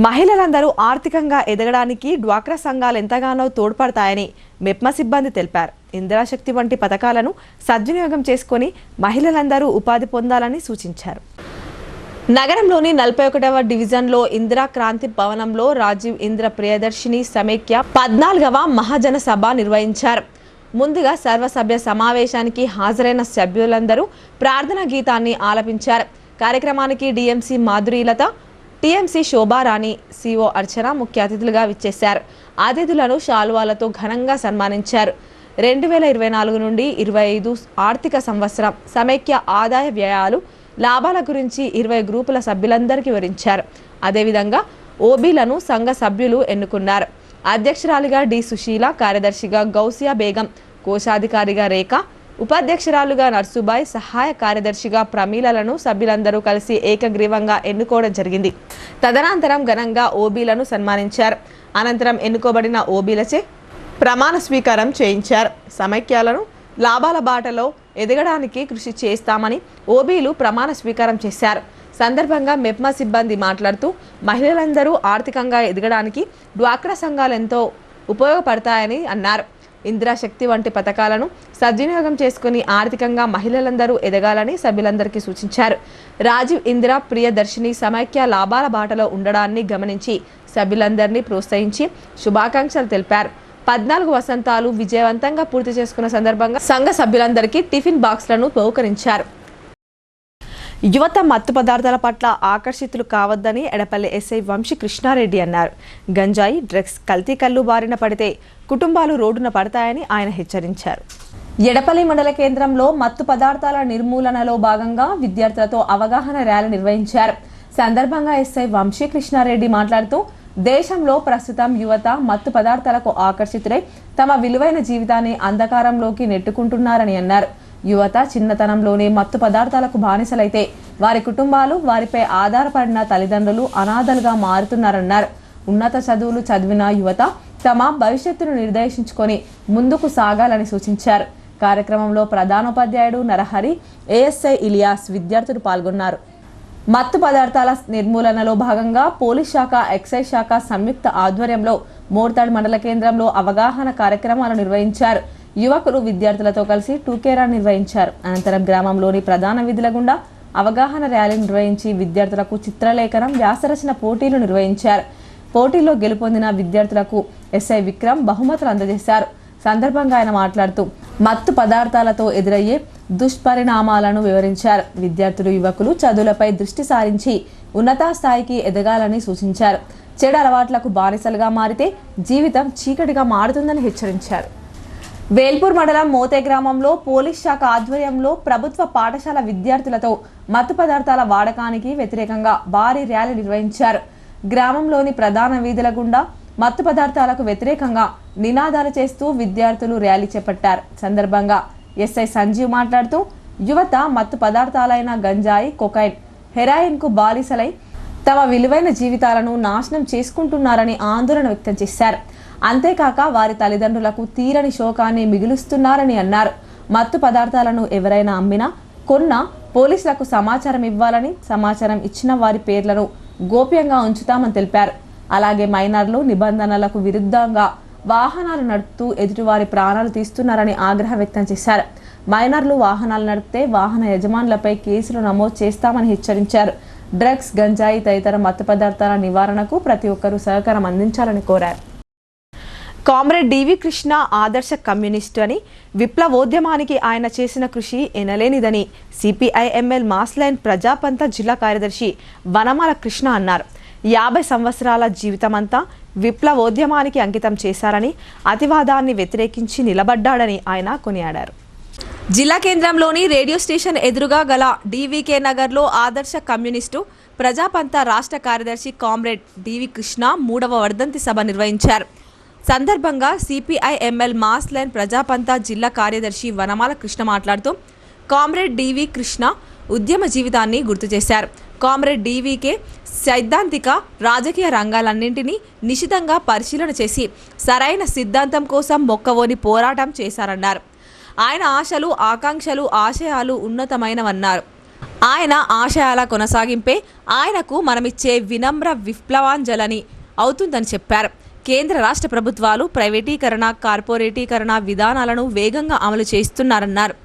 మహిళలందరూ ఆర్థికంగా ఎదగడానికి డ్వాక్రా సంఘాలు ఎంతగానో తోడ్పడతాయని మెప్మా సిబ్బంది తెలిపారు. ఇందిరాశక్తి వంటి పథకాలను సద్వినియోగం చేసుకుని మహిళలందరూ ఉపాధి పొందాలని సూచించారు. నగరంలోని 41వ డివిజన్లో ఇందిరా క్రాంతి భవనంలో రాజీవ్ ఇంద్ర ప్రియదర్శిని సమైక్య 14వ మహాజన సభ నిర్వహించారు. ముందుగా సర్వసభ్య సమావేశానికి హాజరైన సభ్యులందరూ ప్రార్థనా గీతాన్ని ఆలపించారు. కార్యక్రమానికి DMC మాధురీలత, TMC శోభారాణి, CO అర్చన ముఖ్య అతిథులుగా విచ్చేశారు. అతిథులను శాలువాలతో ఘనంగా సన్మానించారు. 2024 నుండి 25 ఆర్థిక సంవత్సరం సమైక్య ఆదాయ వ్యయాలు, లాభాల గురించి 20 గ్రూపుల సభ్యులందరికీ వివరించారు. అదేవిధంగా ఓబీలను సంఘ సభ్యులు ఎన్నుకున్నారు. అధ్యక్షురాలిగా D సుశీల, కార్యదర్శిగా గౌసియా బేగం, కోశాధికారిగా రేఖ, ఉపాధ్యక్షురాలుగా నర్సుబాయ్, సహాయ కార్యదర్శిగా ప్రమీలను సభ్యులందరూ కలిసి ఏకగ్రీవంగా ఎన్నుకోవడం జరిగింది. తదనంతరం ఘనంగా ఓబీలను సన్మానించారు. అనంతరం ఎన్నుకోబడిన ఓబీలచే ప్రమాణ స్వీకారం చేయించారు. సమైక్యాలను లాభాల బాటలో ఎదగడానికి కృషి చేస్తామని ఓబీలు ప్రమాణ స్వీకారం చేశారు. సందర్భంగా మెప్మా సిబ్బంది మాట్లాడుతూ మహిళలందరూ ఆర్థికంగా ఎదగడానికి డ్వాక్రా సంఘాలు ఎంతో ఉపయోగపడతాయని అన్నారు. ఇందిరాశక్తి వంటి పథకాలను సద్వినియోగం చేసుకుని ఆర్థికంగా మహిళలందరూ ఎదగాలని సభ్యులందరికీ సూచించారు. రాజీవ్ ఇందిరా ప్రియదర్శిని సమైక్య లాభాల బాటలో ఉండడాన్ని గమనించి సభ్యులందరినీ ప్రోత్సహించి శుభాకాంక్షలు తెలిపారు. 14 వసంతాలు విజయవంతంగా పూర్తి చేసుకున్న సందర్భంగా సంఘ సభ్యులందరికీ టిఫిన్ బాక్స్లను బహుకరించారు. యువత మత్తు పదార్థాల పట్ల ఆకర్షితులు కావద్దని ఎడపల్లి SI వంశీ కృష్ణారెడ్డి అన్నారు. గంజాయి, డ్రగ్స్, కల్తీ కల్లు బారిన పడితే కుటుంబాలు రోడ్డున పడతాయని ఆయన హెచ్చరించారు. ఎడపల్లి మండల కేంద్రంలో మత్తు పదార్థాల నిర్మూలనలో భాగంగా విద్యార్థులతో అవగాహన ర్యాలీ నిర్వహించారు. సందర్భంగా SI వంశీ కృష్ణారెడ్డి మాట్లాడుతూ దేశంలో ప్రస్తుతం యువత మత్తు పదార్థాలకు ఆకర్షితులై తమ విలువైన జీవితాన్ని అంధకారంలోకి నెట్టుకుంటున్నారని అన్నారు. యువత చిన్నతనంలోనే మత్తు పదార్థాలకు బానిసలైతే వారి కుటుంబాలు, వారిపై ఆధారపడిన తల్లిదండ్రులు అనాథలుగా మారుతున్నారన్నారు. ఉన్నత చదువులు చదివిన యువత తమ భవిష్యత్తును నిర్దేశించుకొని ముందుకు సాగాలని సూచించారు. కార్యక్రమంలో ప్రధానోపాధ్యాయుడు నరహరి, ఏఎస్ఐ ఇలియాస్ విద్యార్థులు పాల్గొన్నారు. మత్తు పదార్థాల నిర్మూలనలో భాగంగా పోలీస్ శాఖ, ఎక్సైజ్ శాఖ సంయుక్త ఆధ్వర్యంలో మోర్తాడ్ మండల కేంద్రంలో అవగాహన కార్యక్రమాలు నిర్వహించారు. యువకులు విద్యార్థులతో కలిసి టూకే రన్ నిర్వహించారు. అనంతరం గ్రామంలోని ప్రధాన వీధుల గుండా అవగాహన ర్యాలీ నిర్వహించి విద్యార్థులకు చిత్రలేఖనం, వ్యాసరచన పోటీలు నిర్వహించారు. పోటీల్లో గెలుపొందిన విద్యార్థులకు ఎస్ఐ విక్రమ్ బహుమతులు అందజేశారు. సందర్భంగా ఆయన మాట్లాడుతూ మత్తు పదార్థాలతో ఎదురయ్యే దుష్పరిణామాలను వివరించారు. విద్యార్థులు, యువకులు చదువులపై దృష్టి సారించి ఉన్నత స్థాయికి ఎదగాలని సూచించారు. చెడు అలవాట్లకు బానిసలుగా మారితే జీవితం చీకటిగా మారుతుందని హెచ్చరించారు. వేల్పూర్ మండలం మోతే గ్రామంలో పోలీస్ శాఖ ఆధ్వర్యంలో ప్రభుత్వ పాఠశాల విద్యార్థులతో మత్తు పదార్థాల వాడకానికి వ్యతిరేకంగా భారీ ర్యాలీ నిర్వహించారు. గ్రామంలోని ప్రధాన వీధుల గుండా మత్తు పదార్థాలకు వ్యతిరేకంగా నినాదాలు చేస్తూ విద్యార్థులు ర్యాలీ చేపట్టారు. సందర్భంగా ఎస్ఐ సంజీవ్ మాట్లాడుతూ యువత మత్తు పదార్థాలైన గంజాయి, కొకైన్, హెరాయిన్ కు బానిసలై తమ విలువైన జీవితాలను నాశనం చేసుకుంటున్నారని ఆందోళన వ్యక్తం చేశారు. అంతేకాక వారి తల్లిదండ్రులకు తీరని శోకాన్ని మిగులుస్తున్నారని అన్నారు. మత్తు పదార్థాలను ఎవరైనా అమ్మినా, కొన్నా పోలీసులకు సమాచారం ఇవ్వాలని, సమాచారం ఇచ్చిన వారి పేర్లను గోప్యంగా ఉంచుతామని తెలిపారు. అలాగే మైనర్లు నిబంధనలకు విరుద్ధంగా వాహనాలు నడుపుతూ ఎదుటివారి ప్రాణాలు తీస్తున్నారని ఆగ్రహం వ్యక్తం చేశారు. మైనర్లు వాహనాలు నడిపితే వాహన యజమానులపై కేసులు నమోదు చేస్తామని హెచ్చరించారు. డ్రగ్స్, గంజాయి తదితర మత్తు పదార్థాల నివారణకు ప్రతి ఒక్కరూ సహకారం అందించాలని కోరారు. కామ్రేడ్ డివి కృష్ణ ఆదర్శ కమ్యూనిస్టు అని, విప్లవోద్యమానికి ఆయన చేసిన కృషి ఎనలేనిదని సిపిఐ-ఎంఎల్ మాస్లైన్ ప్రజాపంత జిల్లా కార్యదర్శి వనమాల కృష్ణ అన్నారు. 50 సంవత్సరాల జీవితమంతా విప్లవోద్యమానికి అంకితం చేశారని, అతివాదాన్ని వ్యతిరేకించి నిలబడ్డాడని ఆయన కొనియాడారు. జిల్లా కేంద్రంలోని రేడియో స్టేషన్ ఎదురుగా గల డివికే నగర్లో ఆదర్శ కమ్యూనిస్టు ప్రజాపంత రాష్ట్ర కార్యదర్శి కామ్రేడ్ డివి కృష్ణ 3వ వర్ధంతి సభ నిర్వహించారు. సందర్భంగా సిపిఐ-ఎంఎల్ మాస్లైన్ ప్రజాపంత జిల్లా కార్యదర్శి వనమాల కృష్ణ మాట్లాడుతూ కామ్రేడ్ డివి కృష్ణ ఉద్యమ జీవితాన్ని గుర్తు చేశారు. కామ్రేడ్ డివికే సైద్ధాంతిక, రాజకీయ రంగాలన్నింటినీ నిశితంగా పరిశీలన చేసి సరైన సిద్ధాంతం కోసం మొక్కవోని పోరాటం చేశారన్నారు. ఆయన ఆశలు, ఆకాంక్షలు, ఆశయాలు ఉన్నతమైనవన్నారు. ఆయన ఆశయాల కొనసాగింపే ఆయనకు మనమిచ్చే వినమ్ర విప్లవాంజలని అవుతుందని చెప్పారు. కేంద్ర రాష్ట్ర ప్రభుత్వాలు ప్రైవేటీకరణ, కార్పొరేటీకరణ విధానాలను వేగంగా అమలు చేస్తున్నారన్నారు.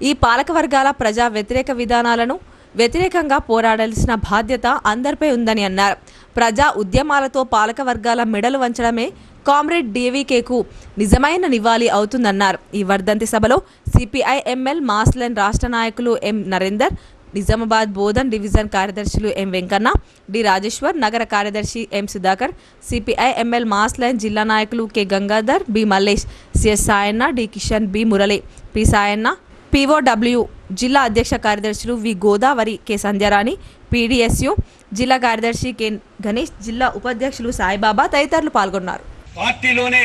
ఈ పాలకవర్గాల ప్రజా వ్యతిరేక విధానాలను వ్యతిరేకంగా పోరాడాల్సిన బాధ్యత అందరిపై ఉందని అన్నారు. ప్రజా ఉద్యమాలతో పాలకవర్గాల మెడలు వంచడమే కామ్రేడ్ డివికేకు నిజమైన నివాళి అవుతుందన్నారు. ఈ వర్ధంతి సభలో సిపిఐ-ఎంఎల్ మాస్లైన్ రాష్ట్ర నాయకులు ఎం నరేందర్, నిజామాబాద్ బోధన్ డివిజన్ కార్యదర్శులు ఎం వెంకన్న, డి రాజేశ్వర్, నగర కార్యదర్శి ఎం సుధాకర్, సిపిఐ-ఎంఎల్ మాస్లైన్ జిల్లా నాయకులు K Gangadhar, B Mallesh, CS Sayanna, D Kishan, B Murali, P Sayanna, POW జిల్లా అధ్యక్ష కార్యదర్శులు V Godavari, K Sandhyarani, PDSU జిల్లా కార్యదర్శి కె గణేష్, జిల్లా ఉపాధ్యక్షులు సాయిబాబా తదితరులు పాల్గొన్నారు. పార్టీలోనే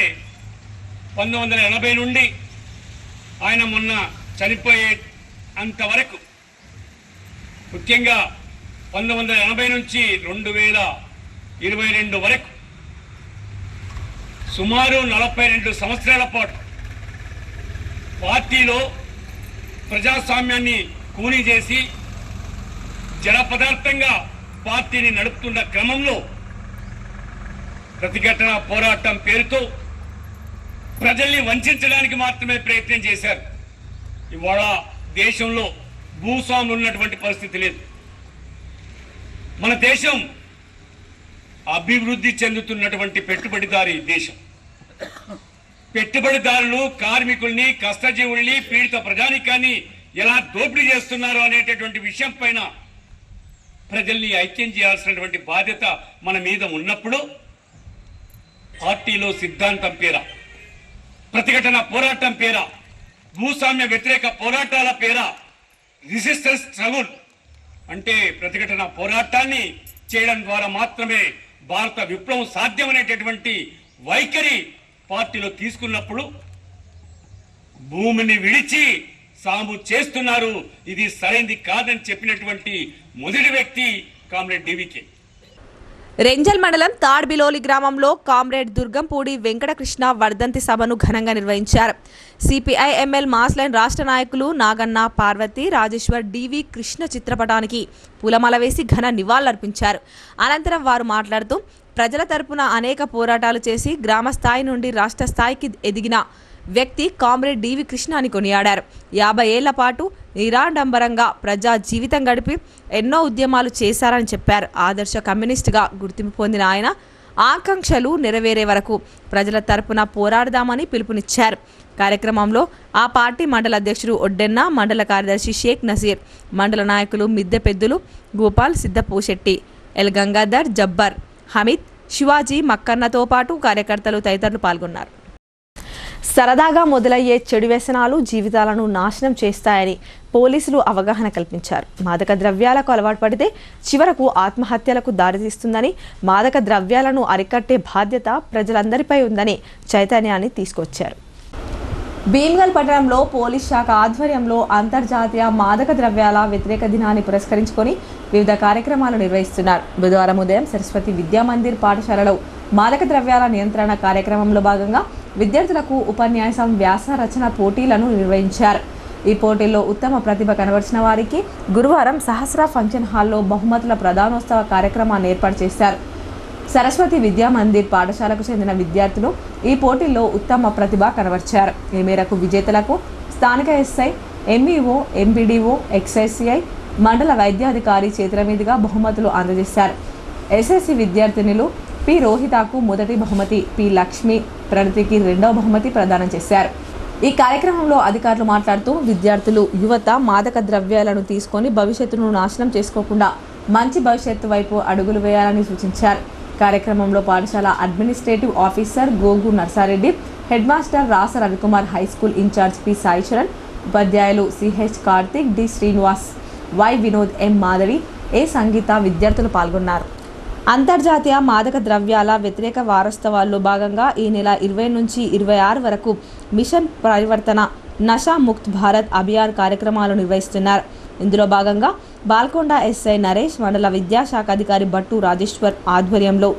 1980 నుండి ఆయన మొన్న చనిపోయే అంతవరకు, ముఖ్యంగా 1980 నుంచి 2022 వరకు సుమారు 42 సంవత్సరాల పాటు పార్టీలో ప్రజాస్వామ్యాన్ని కూనీ చేసి జడ పదార్థంగా పార్టీని నడుపుతున్న క్రమంలో ప్రతిఘటన పోరాటం పేరుతో ప్రజల్ని వంచడానికి మాత్రమే ప్రయత్నం చేశారు. ఇవాళ దేశంలో భూస్వాములు ఉన్నటువంటి పరిస్థితి లేదు. మన దేశం అభివృద్ధి చెందుతున్నటువంటి పెట్టుబడిదారీ దేశం. పెట్టుబడిదారులు కార్మికుల్ని, కష్టజీవుల్ని, పీడిత ప్రజానికాన్ని ఎలా దోపిడీ చేస్తున్నారు అనేటటువంటి విషయం పైన ప్రజల్ని ఐక్యం చేయాల్సినటువంటి బాధ్యత మన మీద ఉన్నప్పుడు పార్టీలో సిద్ధాంతం పేర, ప్రతిఘటన పోరాటం పేర, భూస్వామ్య వ్యతిరేక పోరాటాల పేర రెసిస్టెన్స్ స్ట్రగుల్ అంటే ప్రతిఘటన పోరాటాన్ని చేయడం ద్వారా మాత్రమే భారత విప్లవం సాధ్యమనేటటువంటి వైఖరి పార్టీలో తీసుకున్నప్పుడు భూమిని విడిచి సాము చేస్తున్నారు. ఇది సరైనది కాదని చెప్పినటువంటి మొదటి వ్యక్తి కామ్రేడ్ డివికే. రెంజల్ మండలం తాడ్బిలోలి గ్రామంలో కామ్రేడ్ దుర్గంపూడి వెంకటకృష్ణ వర్ధంతి సభను ఘనంగా నిర్వహించారు. సిపిఐ ఎంఎల్ మాస్లైన్ రాష్ట్ర నాయకులు నాగన్న, పార్వతి, రాజేశ్వర్, డివి కృష్ణ చిత్రపటానికి పూలమాల వేసి ఘన నివాళులర్పించారు. అనంతరం వారు మాట్లాడుతూ ప్రజల తరపున అనేక పోరాటాలు చేసి గ్రామ స్థాయి నుండి రాష్ట్ర స్థాయికి ఎదిగిన వ్యక్తి కామ్రేడ్ డివి కృష్ణ అని కొనియాడారు. 50 ఏళ్ల పాటు నిరాడంబరంగా ప్రజా జీవితం గడిపి ఎన్నో ఉద్యమాలు చేశారని చెప్పారు. ఆదర్శ కమ్యూనిస్టుగా గుర్తింపు పొందిన ఆయన ఆకాంక్షలు నెరవేరే వరకు ప్రజల తరపున పోరాడదామని పిలుపునిచ్చారు. కార్యక్రమంలో ఆ పార్టీ మండల అధ్యక్షుడు ఒడ్డెన్న, మండల కార్యదర్శి షేక్ నసీర్, మండల నాయకులు మిద్దె పెద్దులు, గోపాల్, సిద్ధపూశెట్టి, ఎల్ గంగాధర్, జబ్బర్, హమీద్, శివాజీ, మక్కన్నతో పాటు కార్యకర్తలు తదితరులు పాల్గొన్నారు. సరదాగా మొదలయ్యే చెడు వ్యసనాలు జీవితాలను నాశనం చేస్తాయని పోలీసులు అవగాహన కల్పించారు. మాదక ద్రవ్యాలకు అలవాటు పడితే చివరకు ఆత్మహత్యలకు దారితీస్తుందని, మాదక ద్రవ్యాలను అరికట్టే బాధ్యత ప్రజలందరిపై ఉందని చైతన్యాన్ని తీసుకొచ్చారు. భీమ్గల్ పట్టణంలో పోలీస్ శాఖ ఆధ్వర్యంలో అంతర్జాతీయ మాదక ద్రవ్యాల వ్యతిరేక దినాన్ని పురస్కరించుకొని వివిధ కార్యక్రమాలు నిర్వహిస్తున్నారు. బుధవారం ఉదయం సరస్వతి విద్యామందిర్ పాఠశాలలో మాదక ద్రవ్యాల నియంత్రణ కార్యక్రమంలో భాగంగా విద్యార్థులకు ఉపన్యాసం, వ్యాస రచన పోటీలను నిర్వహించారు. ఈ పోటీల్లో ఉత్తమ ప్రతిభ కనబరిచిన వారికి గురువారం సహస్ర ఫంక్షన్ హాల్లో బహుమతుల ప్రదానోత్సవ కార్యక్రమాన్ని ఏర్పాటు చేశారు. సరస్వతి విద్యామందిర్ పాఠశాలకు చెందిన విద్యార్థులు ఈ పోటీల్లో ఉత్తమ ప్రతిభ కనబర్చారు. ఈ మేరకు విజేతలకు స్థానిక ఎస్ఐ, ఎంఈఓ, ఎంపీడీఓ, ఎక్స్ఐసిఐ, మండల వైద్యాధికారి చేతుల మీదుగా బహుమతులు అందజేశారు. ఎస్ఎస్సి విద్యార్థినులు పి రోహితకు మొదటి బహుమతి, పి లక్ష్మి ప్రణతికి రెండవ బహుమతి ప్రదానం చేశారు. ఈ కార్యక్రమంలో అధికారులు మాట్లాడుతూ విద్యార్థులు, యువత మాదక ద్రవ్యాలను తీసుకొని భవిష్యత్తును నాశనం చేసుకోకుండా మంచి భవిష్యత్తు వైపు అడుగులు వేయాలని సూచించారు. కార్యక్రమంలో పాఠశాల అడ్మినిస్ట్రేటివ్ ఆఫీసర్ గోగు Narsa Reddy, head master Rasa Ravikumar, high school incharge P Saicharan, ఉపాధ్యాయులు CH Karthik, D Srinivas, Y Vinod, M Madhavi, A Sangeetha విద్యార్థులు పాల్గొన్నారు. అంతర్జాతీయ మాదక ద్రవ్యాల వ్యతిరేక వారోత్సవాల్లో భాగంగా ఈ నెల 20 నుంచి 26 వరకు మిషన్ పరివర్తన నషా ముక్త్ భారత్ అభియాన్ కార్యక్రమాలు నిర్వహిస్తున్నారు. ఇందులో భాగంగా బాల్కొండ ఎస్ఐ నరేష్, మండల విద్యాశాఖ అధికారి భట్టు రాజేశ్వర్ ఆధ్వర్యంలో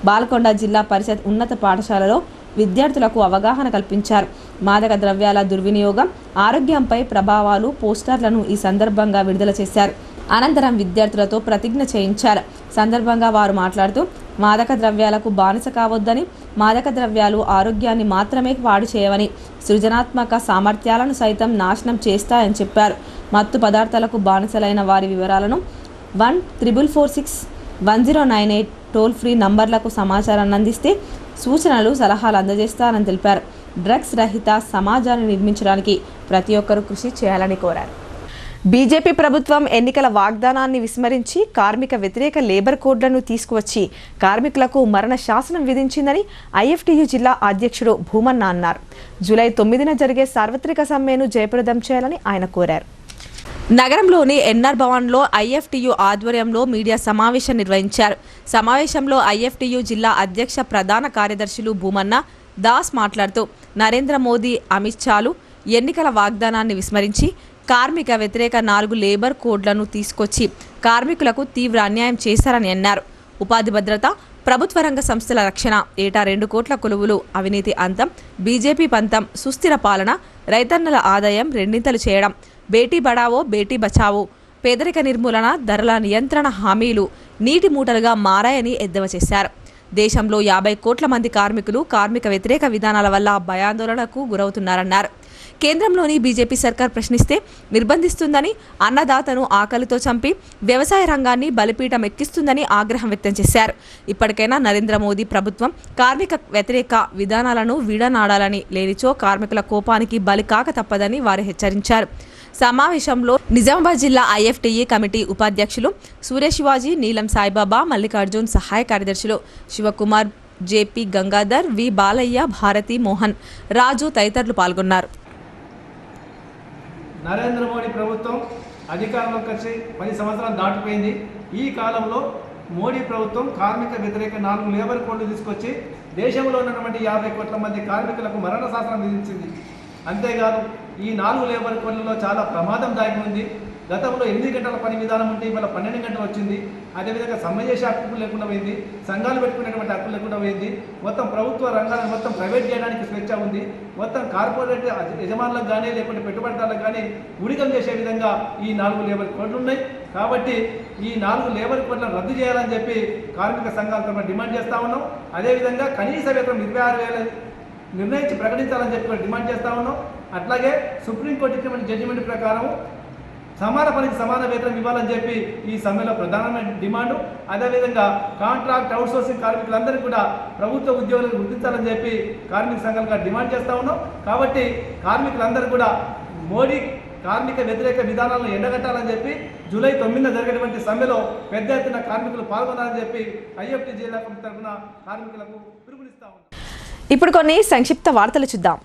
బాల్కొండ జిల్లా పరిషత్ ఉన్నత పాఠశాలలో విద్యార్థులకు అవగాహన కల్పించారు. మాదక ద్రవ్యాల దుర్వినియోగం, ఆరోగ్యంపై ప్రభావాలు పోస్టర్లను ఈ సందర్భంగా విడుదల చేశారు. అనంతరం విద్యార్థులతో ప్రతిజ్ఞ చేయించారు. సందర్భంగా వారు మాట్లాడుతూ మాదక ద్రవ్యాలకు బానిస కావద్దని, మాదక ద్రవ్యాలు ఆరోగ్యాన్ని మాత్రమే పాడు చేయవని, సృజనాత్మక సామర్థ్యాలను సైతం నాశనం చేస్తాయని చెప్పారు. మత్తు పదార్థాలకు బానిసలైన వారి వివరాలను 144461098 టోల్ ఫ్రీ నంబర్లకు సమాచారాన్ని అందిస్తే సూచనలు, సలహాలు అందజేస్తారని తెలిపారు. డ్రగ్స్ రహిత సమాజాన్ని నిర్మించడానికి ప్రతి ఒక్కరూ కృషి చేయాలని కోరారు. బీజేపీ ప్రభుత్వం ఎన్నికల వాగ్దానాన్ని విస్మరించి కార్మిక వ్యతిరేక లేబర్ కోడ్లను తీసుకువచ్చి కార్మికులకు మరణ శాసనం విధించిందని ఐఎఫ్టీయూ జిల్లా అధ్యక్షుడు భూమన్న అన్నారు. జూలై 9న జరిగే సార్వత్రిక సమ్మెను జయప్రదం చేయాలని ఆయన కోరారు. నగరంలోని ఎన్ఆర్ భవన్లో ఐఎఫ్టీయూ ఆధ్వర్యంలో మీడియా సమావేశం నిర్వహించారు. సమావేశంలో ఐఎఫ్టీయూ జిల్లా అధ్యక్ష ప్రధాన కార్యదర్శులు భూమన్న దాస్ మాట్లాడుతూ నరేంద్ర మోదీ, అమిత్ షాలు ఎన్నికల వాగ్దానాన్ని విస్మరించి కార్మిక వ్యతిరేక 4 లేబర్ కోడ్లను తీసుకొచ్చి కార్మికులకు తీవ్ర అన్యాయం చేశారని అన్నారు. ఉపాధి భద్రత, ప్రభుత్వ రంగ సంస్థల రక్షణ, ఏటా 2 కోట్ల కొలువులు, అవినీతి అంతం, బీజేపీ పంతం, సుస్థిర పాలన, రైతన్నల ఆదాయం రెండింతలు చేయడం, బేటీ బడావో బేటీ బచావో, పేదరిక నిర్మూలన, ధరల నియంత్రణ హామీలు నీటి మూటలుగా మారాయని ఎద్దేవా చేశారు. దేశంలో 50 కోట్ల మంది కార్మికులు కార్మిక వ్యతిరేక విధానాల వల్ల భయాందోళనకు గురవుతున్నారన్నారు. కేంద్రంలోని బీజేపీ సర్కార్ ప్రశ్నిస్తే నిర్బంధిస్తుందని, అన్నదాతను ఆకలితో చంపి వ్యవసాయ రంగాన్ని బలిపీఠం ఎక్కిస్తుందని ఆగ్రహం వ్యక్తం చేశారు. ఇప్పటికైనా నరేంద్ర మోదీ ప్రభుత్వం కార్మిక వ్యతిరేక విధానాలను వీడనాడాలని, లేనిచో కార్మికుల కోపానికి బలి కాక తప్పదని వారు హెచ్చరించారు. సమావేశంలో నిజామాబాద్ జిల్లా ఐఎఫ్టీఈ కమిటీ ఉపాధ్యక్షులు సూర్యశివాజీ, నీలం సాయిబాబా, మల్లికార్జున్, సహాయ కార్యదర్శులు శివకుమార్, జేపీ గంగాధర్, వి బాలయ్య, భారతి, మోహన్, రాజు తదితరులు పాల్గొన్నారు. నరేంద్ర మోడీ ప్రభుత్వం అధికారంలోకి వచ్చి 10 సంవత్సరాలు దాటిపోయింది. ఈ కాలంలో మోడీ ప్రభుత్వం కార్మిక వ్యతిరేక 4 లేబర్ కోడ్లు తీసుకొచ్చి దేశంలో ఉన్నటువంటి 50 కోట్ల మంది కార్మికులకు మరణ శాసనం విధించింది. అంతేకాదు ఈ 4 లేబర్ కోడ్లలో చాలా ప్రమాదం దాగి ఉంది. గతంలో 8 గంటల పని విధానం ఉంటే ఇవాళ 12 గంటలు వచ్చింది. అదేవిధంగా సమ్మె చేసే హక్కు లేకుండా పోయింది, సంఘాలు పెట్టుకునేటువంటి హక్కు లేకుండా పోయింది. మొత్తం ప్రభుత్వ రంగాలను మొత్తం ప్రైవేట్ చేయడానికి స్వేచ్ఛ ఉంది. మొత్తం కార్పొరేట్ యజమానులకు కానీ లేకుంటే పెట్టుబడిదారులకు కానీ ఉడికం చేసే విధంగా ఈ 4 లేబర్ కోడ్లు ఉన్నాయి. కాబట్టి ఈ 4 లేబర్ కోడ్లను రద్దు చేయాలని చెప్పి కార్మిక సంఘాలతో డిమాండ్ చేస్తూ ఉన్నాం. అదేవిధంగా కనీస వేతనం 26,000 నిర్ణయించి ప్రకటించాలని చెప్పి డిమాండ్ చేస్తూ ఉన్నాం. అట్లాగే సుప్రీంకోర్టు ఇచ్చినటువంటి జడ్జిమెంట్ ప్రకారం సమాన పనికి సమాన వేతనం ఇవ్వాలని చెప్పి ఈ సమ్మెలో ప్రధానమైన డిమాండు. అదేవిధంగా కాంట్రాక్ట్ అవుట్సోర్సింగ్ కార్మికులందరికీ కూడా ప్రభుత్వ ఉద్యోగులను గుర్తించాలని చెప్పి కార్మిక సంఘాలుగా డిమాండ్ చేస్తూ ఉన్నాం. కాబట్టి కార్మికులందరూ కూడా మోడీ కార్మిక వ్యతిరేక విధానాలను ఎండగట్టాలని చెప్పి జూలై 9న జరిగేటువంటి సమ్మెలో పెద్ద ఎత్తున కార్మికులు పాల్గొనాలని చెప్పి ఐఎఫ్టీ జిల్లా తరఫున కార్మికులకు పిలుపునిస్తా ఉన్నాం. ఇప్పుడు కొన్ని సంక్షిప్త వార్తలు చూద్దాం.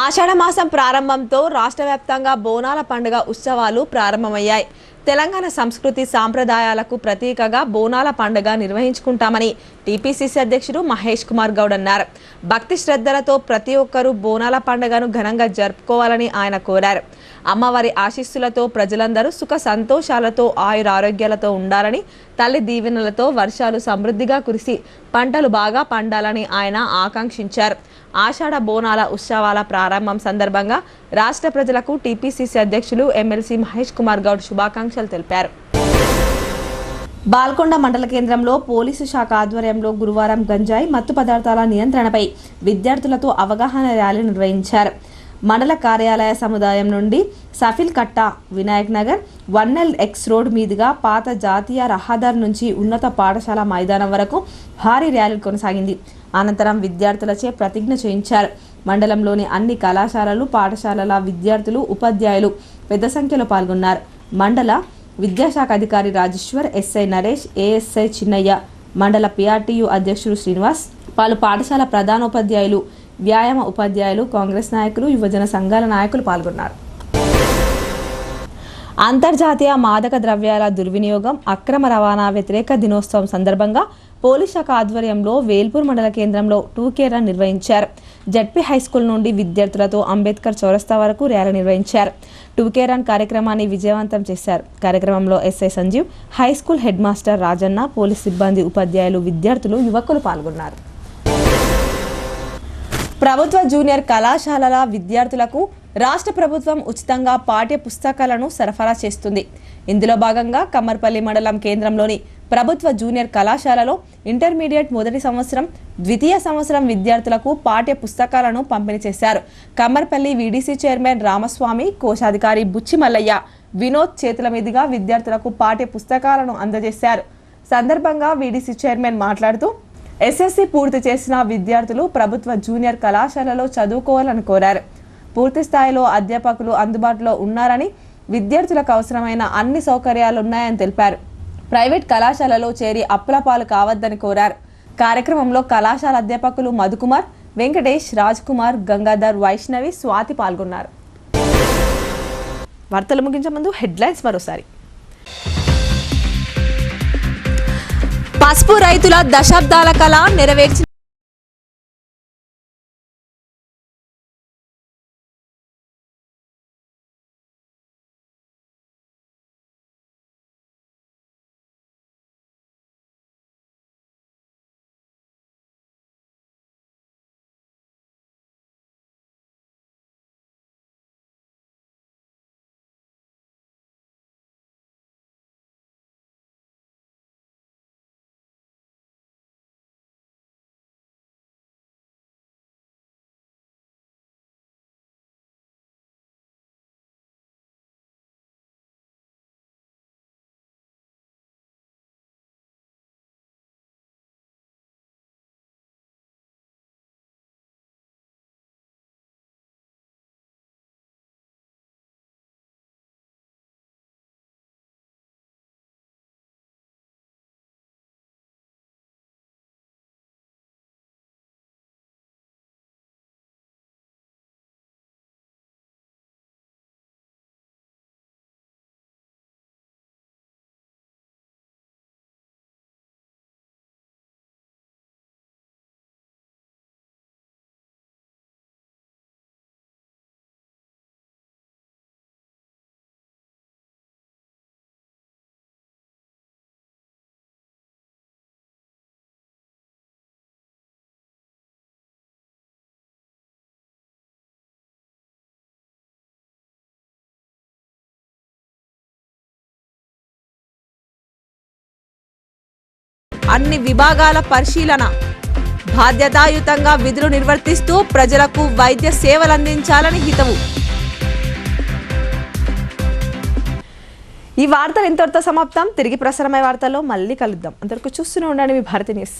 ఆషాఢ మాసం ప్రారంభంతో రాష్ట్ర వ్యాప్తంగా బోనాల పండుగ ఉత్సవాలు ప్రారంభమయ్యాయి. తెలంగాణ సంస్కృతి సాంప్రదాయాలకు ప్రతీకగా బోనాల పండుగ నిర్వహించుకుంటామని టీపీసీసీ అధ్యక్షుడు మహేష్ కుమార్ గౌడ్ అన్నారు. భక్తి శ్రద్ధలతో ప్రతి ఒక్కరూ బోనాల పండుగను ఘనంగా జరుపుకోవాలని ఆయన కోరారు. అమ్మవారి ఆశీస్సులతో ప్రజలందరూ సుఖ సంతోషాలతో ఆయురారోగ్యాలతో ఉండాలని, తల్లి దీవెనలతో వర్షాలు సమృద్ధిగా కురిసి పంటలు బాగా పండాలని ఆయన ఆకాంక్షించారు. ఆషాఢ బోనాల ఉత్సవాల ప్రారంభం సందర్భంగా రాష్ట్ర ప్రజలకు టీపీసీసీ అధ్యక్షులు ఎమ్మెల్సీ మహేష్ కుమార్ గౌడ్ శుభాకాంక్షలు తెలిపారు. బాల్కొండ మండల కేంద్రంలో పోలీసు శాఖ ఆధ్వర్యంలో గురువారం గంజాయి మత్తు పదార్థాల నియంత్రణపై విద్యార్థులతో అవగాహన ర్యాలీ నిర్వహించారు. మండల కార్యాలయ సముదాయం నుండి సఫిల్ కట్ట, వినాయక్ నగర్, 1L-X రోడ్ మీదుగా పాత జాతీయ రహదారి నుంచి ఉన్నత పాఠశాల మైదానం వరకు భారీ ర్యాలీ కొనసాగింది. అనంతరం విద్యార్థులచే ప్రతిజ్ఞ చేయించారు. మండలంలోని అన్ని కళాశాలలు, పాఠశాలల విద్యార్థులు, ఉపాధ్యాయులు పెద్ద సంఖ్యలో పాల్గొన్నారు. మండల విద్యాశాఖ అధికారి రాజేశ్వర్, ఎస్ఐ నరేష్, ఏఎస్ఐ చిన్నయ్య, మండల పిఆర్టీయు అధ్యక్షుడు శ్రీనివాస్, పలు పాఠశాల ప్రధానోపాధ్యాయులు, వ్యాయామ ఉపాధ్యాయులు, కాంగ్రెస్ నాయకులు, యువజన సంఘాల నాయకులు పాల్గొన్నారు. అంతర్జాతీయ మాదక ద్రవ్యాల దుర్వినియోగం, అక్రమ రవాణా వ్యతిరేక దినోత్సవం సందర్భంగా పోలీస్ శాఖ ఆధ్వర్యంలో వేల్పూర్ మండల కేంద్రంలో 2K రన్ నిర్వహించారు. జడ్పీ హైస్కూల్ నుండి విద్యార్థులతో అంబేద్కర్ చౌరస్తా వరకు ర్యాలీ నిర్వహించారు. 2K రన్ కార్యక్రమాన్ని విజయవంతం చేశారు. కార్యక్రమంలో SI Sanjeev, high school head master Rajanna, police సిబ్బంది, ఉపాధ్యాయులు, విద్యార్థులు, యువకులు పాల్గొన్నారు. ప్రభుత్వ జూనియర్ కళాశాలల విద్యార్థులకు రాష్ట్ర ప్రభుత్వం ఉచితంగా పాఠ్య పుస్తకాలను సరఫరా చేస్తుంది. ఇందులో భాగంగా కమ్మర్పల్లి మండలం కేంద్రంలోని ప్రభుత్వ జూనియర్ కళాశాలలో ఇంటర్మీడియట్ మొదటి సంవత్సరం, ద్వితీయ సంవత్సరం విద్యార్థులకు పాఠ్య పుస్తకాలను పంపిణీ చేశారు. కమ్మర్పల్లి వీడీసీ చైర్మన్ రామస్వామి, కోశాధికారి బుచ్చి మల్లయ్య, వినోద్ చేతుల మీదుగా విద్యార్థులకు పాఠ్య పుస్తకాలను అందజేశారు. సందర్భంగా వీడీసీ చైర్మన్ మాట్లాడుతూ ఎస్ఎస్సి పూర్తి చేసిన విద్యార్థులు ప్రభుత్వ జూనియర్ కళాశాలలో చదువుకోవాలని కోరారు. పూర్తి స్థాయిలో అధ్యాపకులు అందుబాటులో ఉన్నారని, విద్యార్థులకు అవసరమైన అన్ని సౌకర్యాలున్నాయని తెలిపారు. ప్రైవేట్ కళాశాలలో చేరి అప్పులపాలు కావద్దని కోరారు. కార్యక్రమంలో కళాశాల అధ్యాపకులు మధుకుమార్, వెంకటేష్, రాజ్ కుమార్, గంగాధర్, వైష్ణవి, స్వాతి పాల్గొన్నారు. వార్తలు ముగించే ముందు హెడ్లైన్స్ మరోసారి. పసుపు రైతుల దశాబ్దాల కళ నెరవేర్చిన అన్ని విభాగాల పరిశీలన, బాధ్యతాయుతంగా విధులు నిర్వర్తిస్తూ ప్రజలకు వైద్య సేవలు అందించాలని హితవు. ఈ వార్తలు ఇంతటితో సమాప్తం. తిరిగి ప్రసారమయ్యే వార్తల్లో మళ్ళీ కలుద్దాం. అంతవరకు చూస్తూనే ఉండండి మీ భారతి న్యూస్.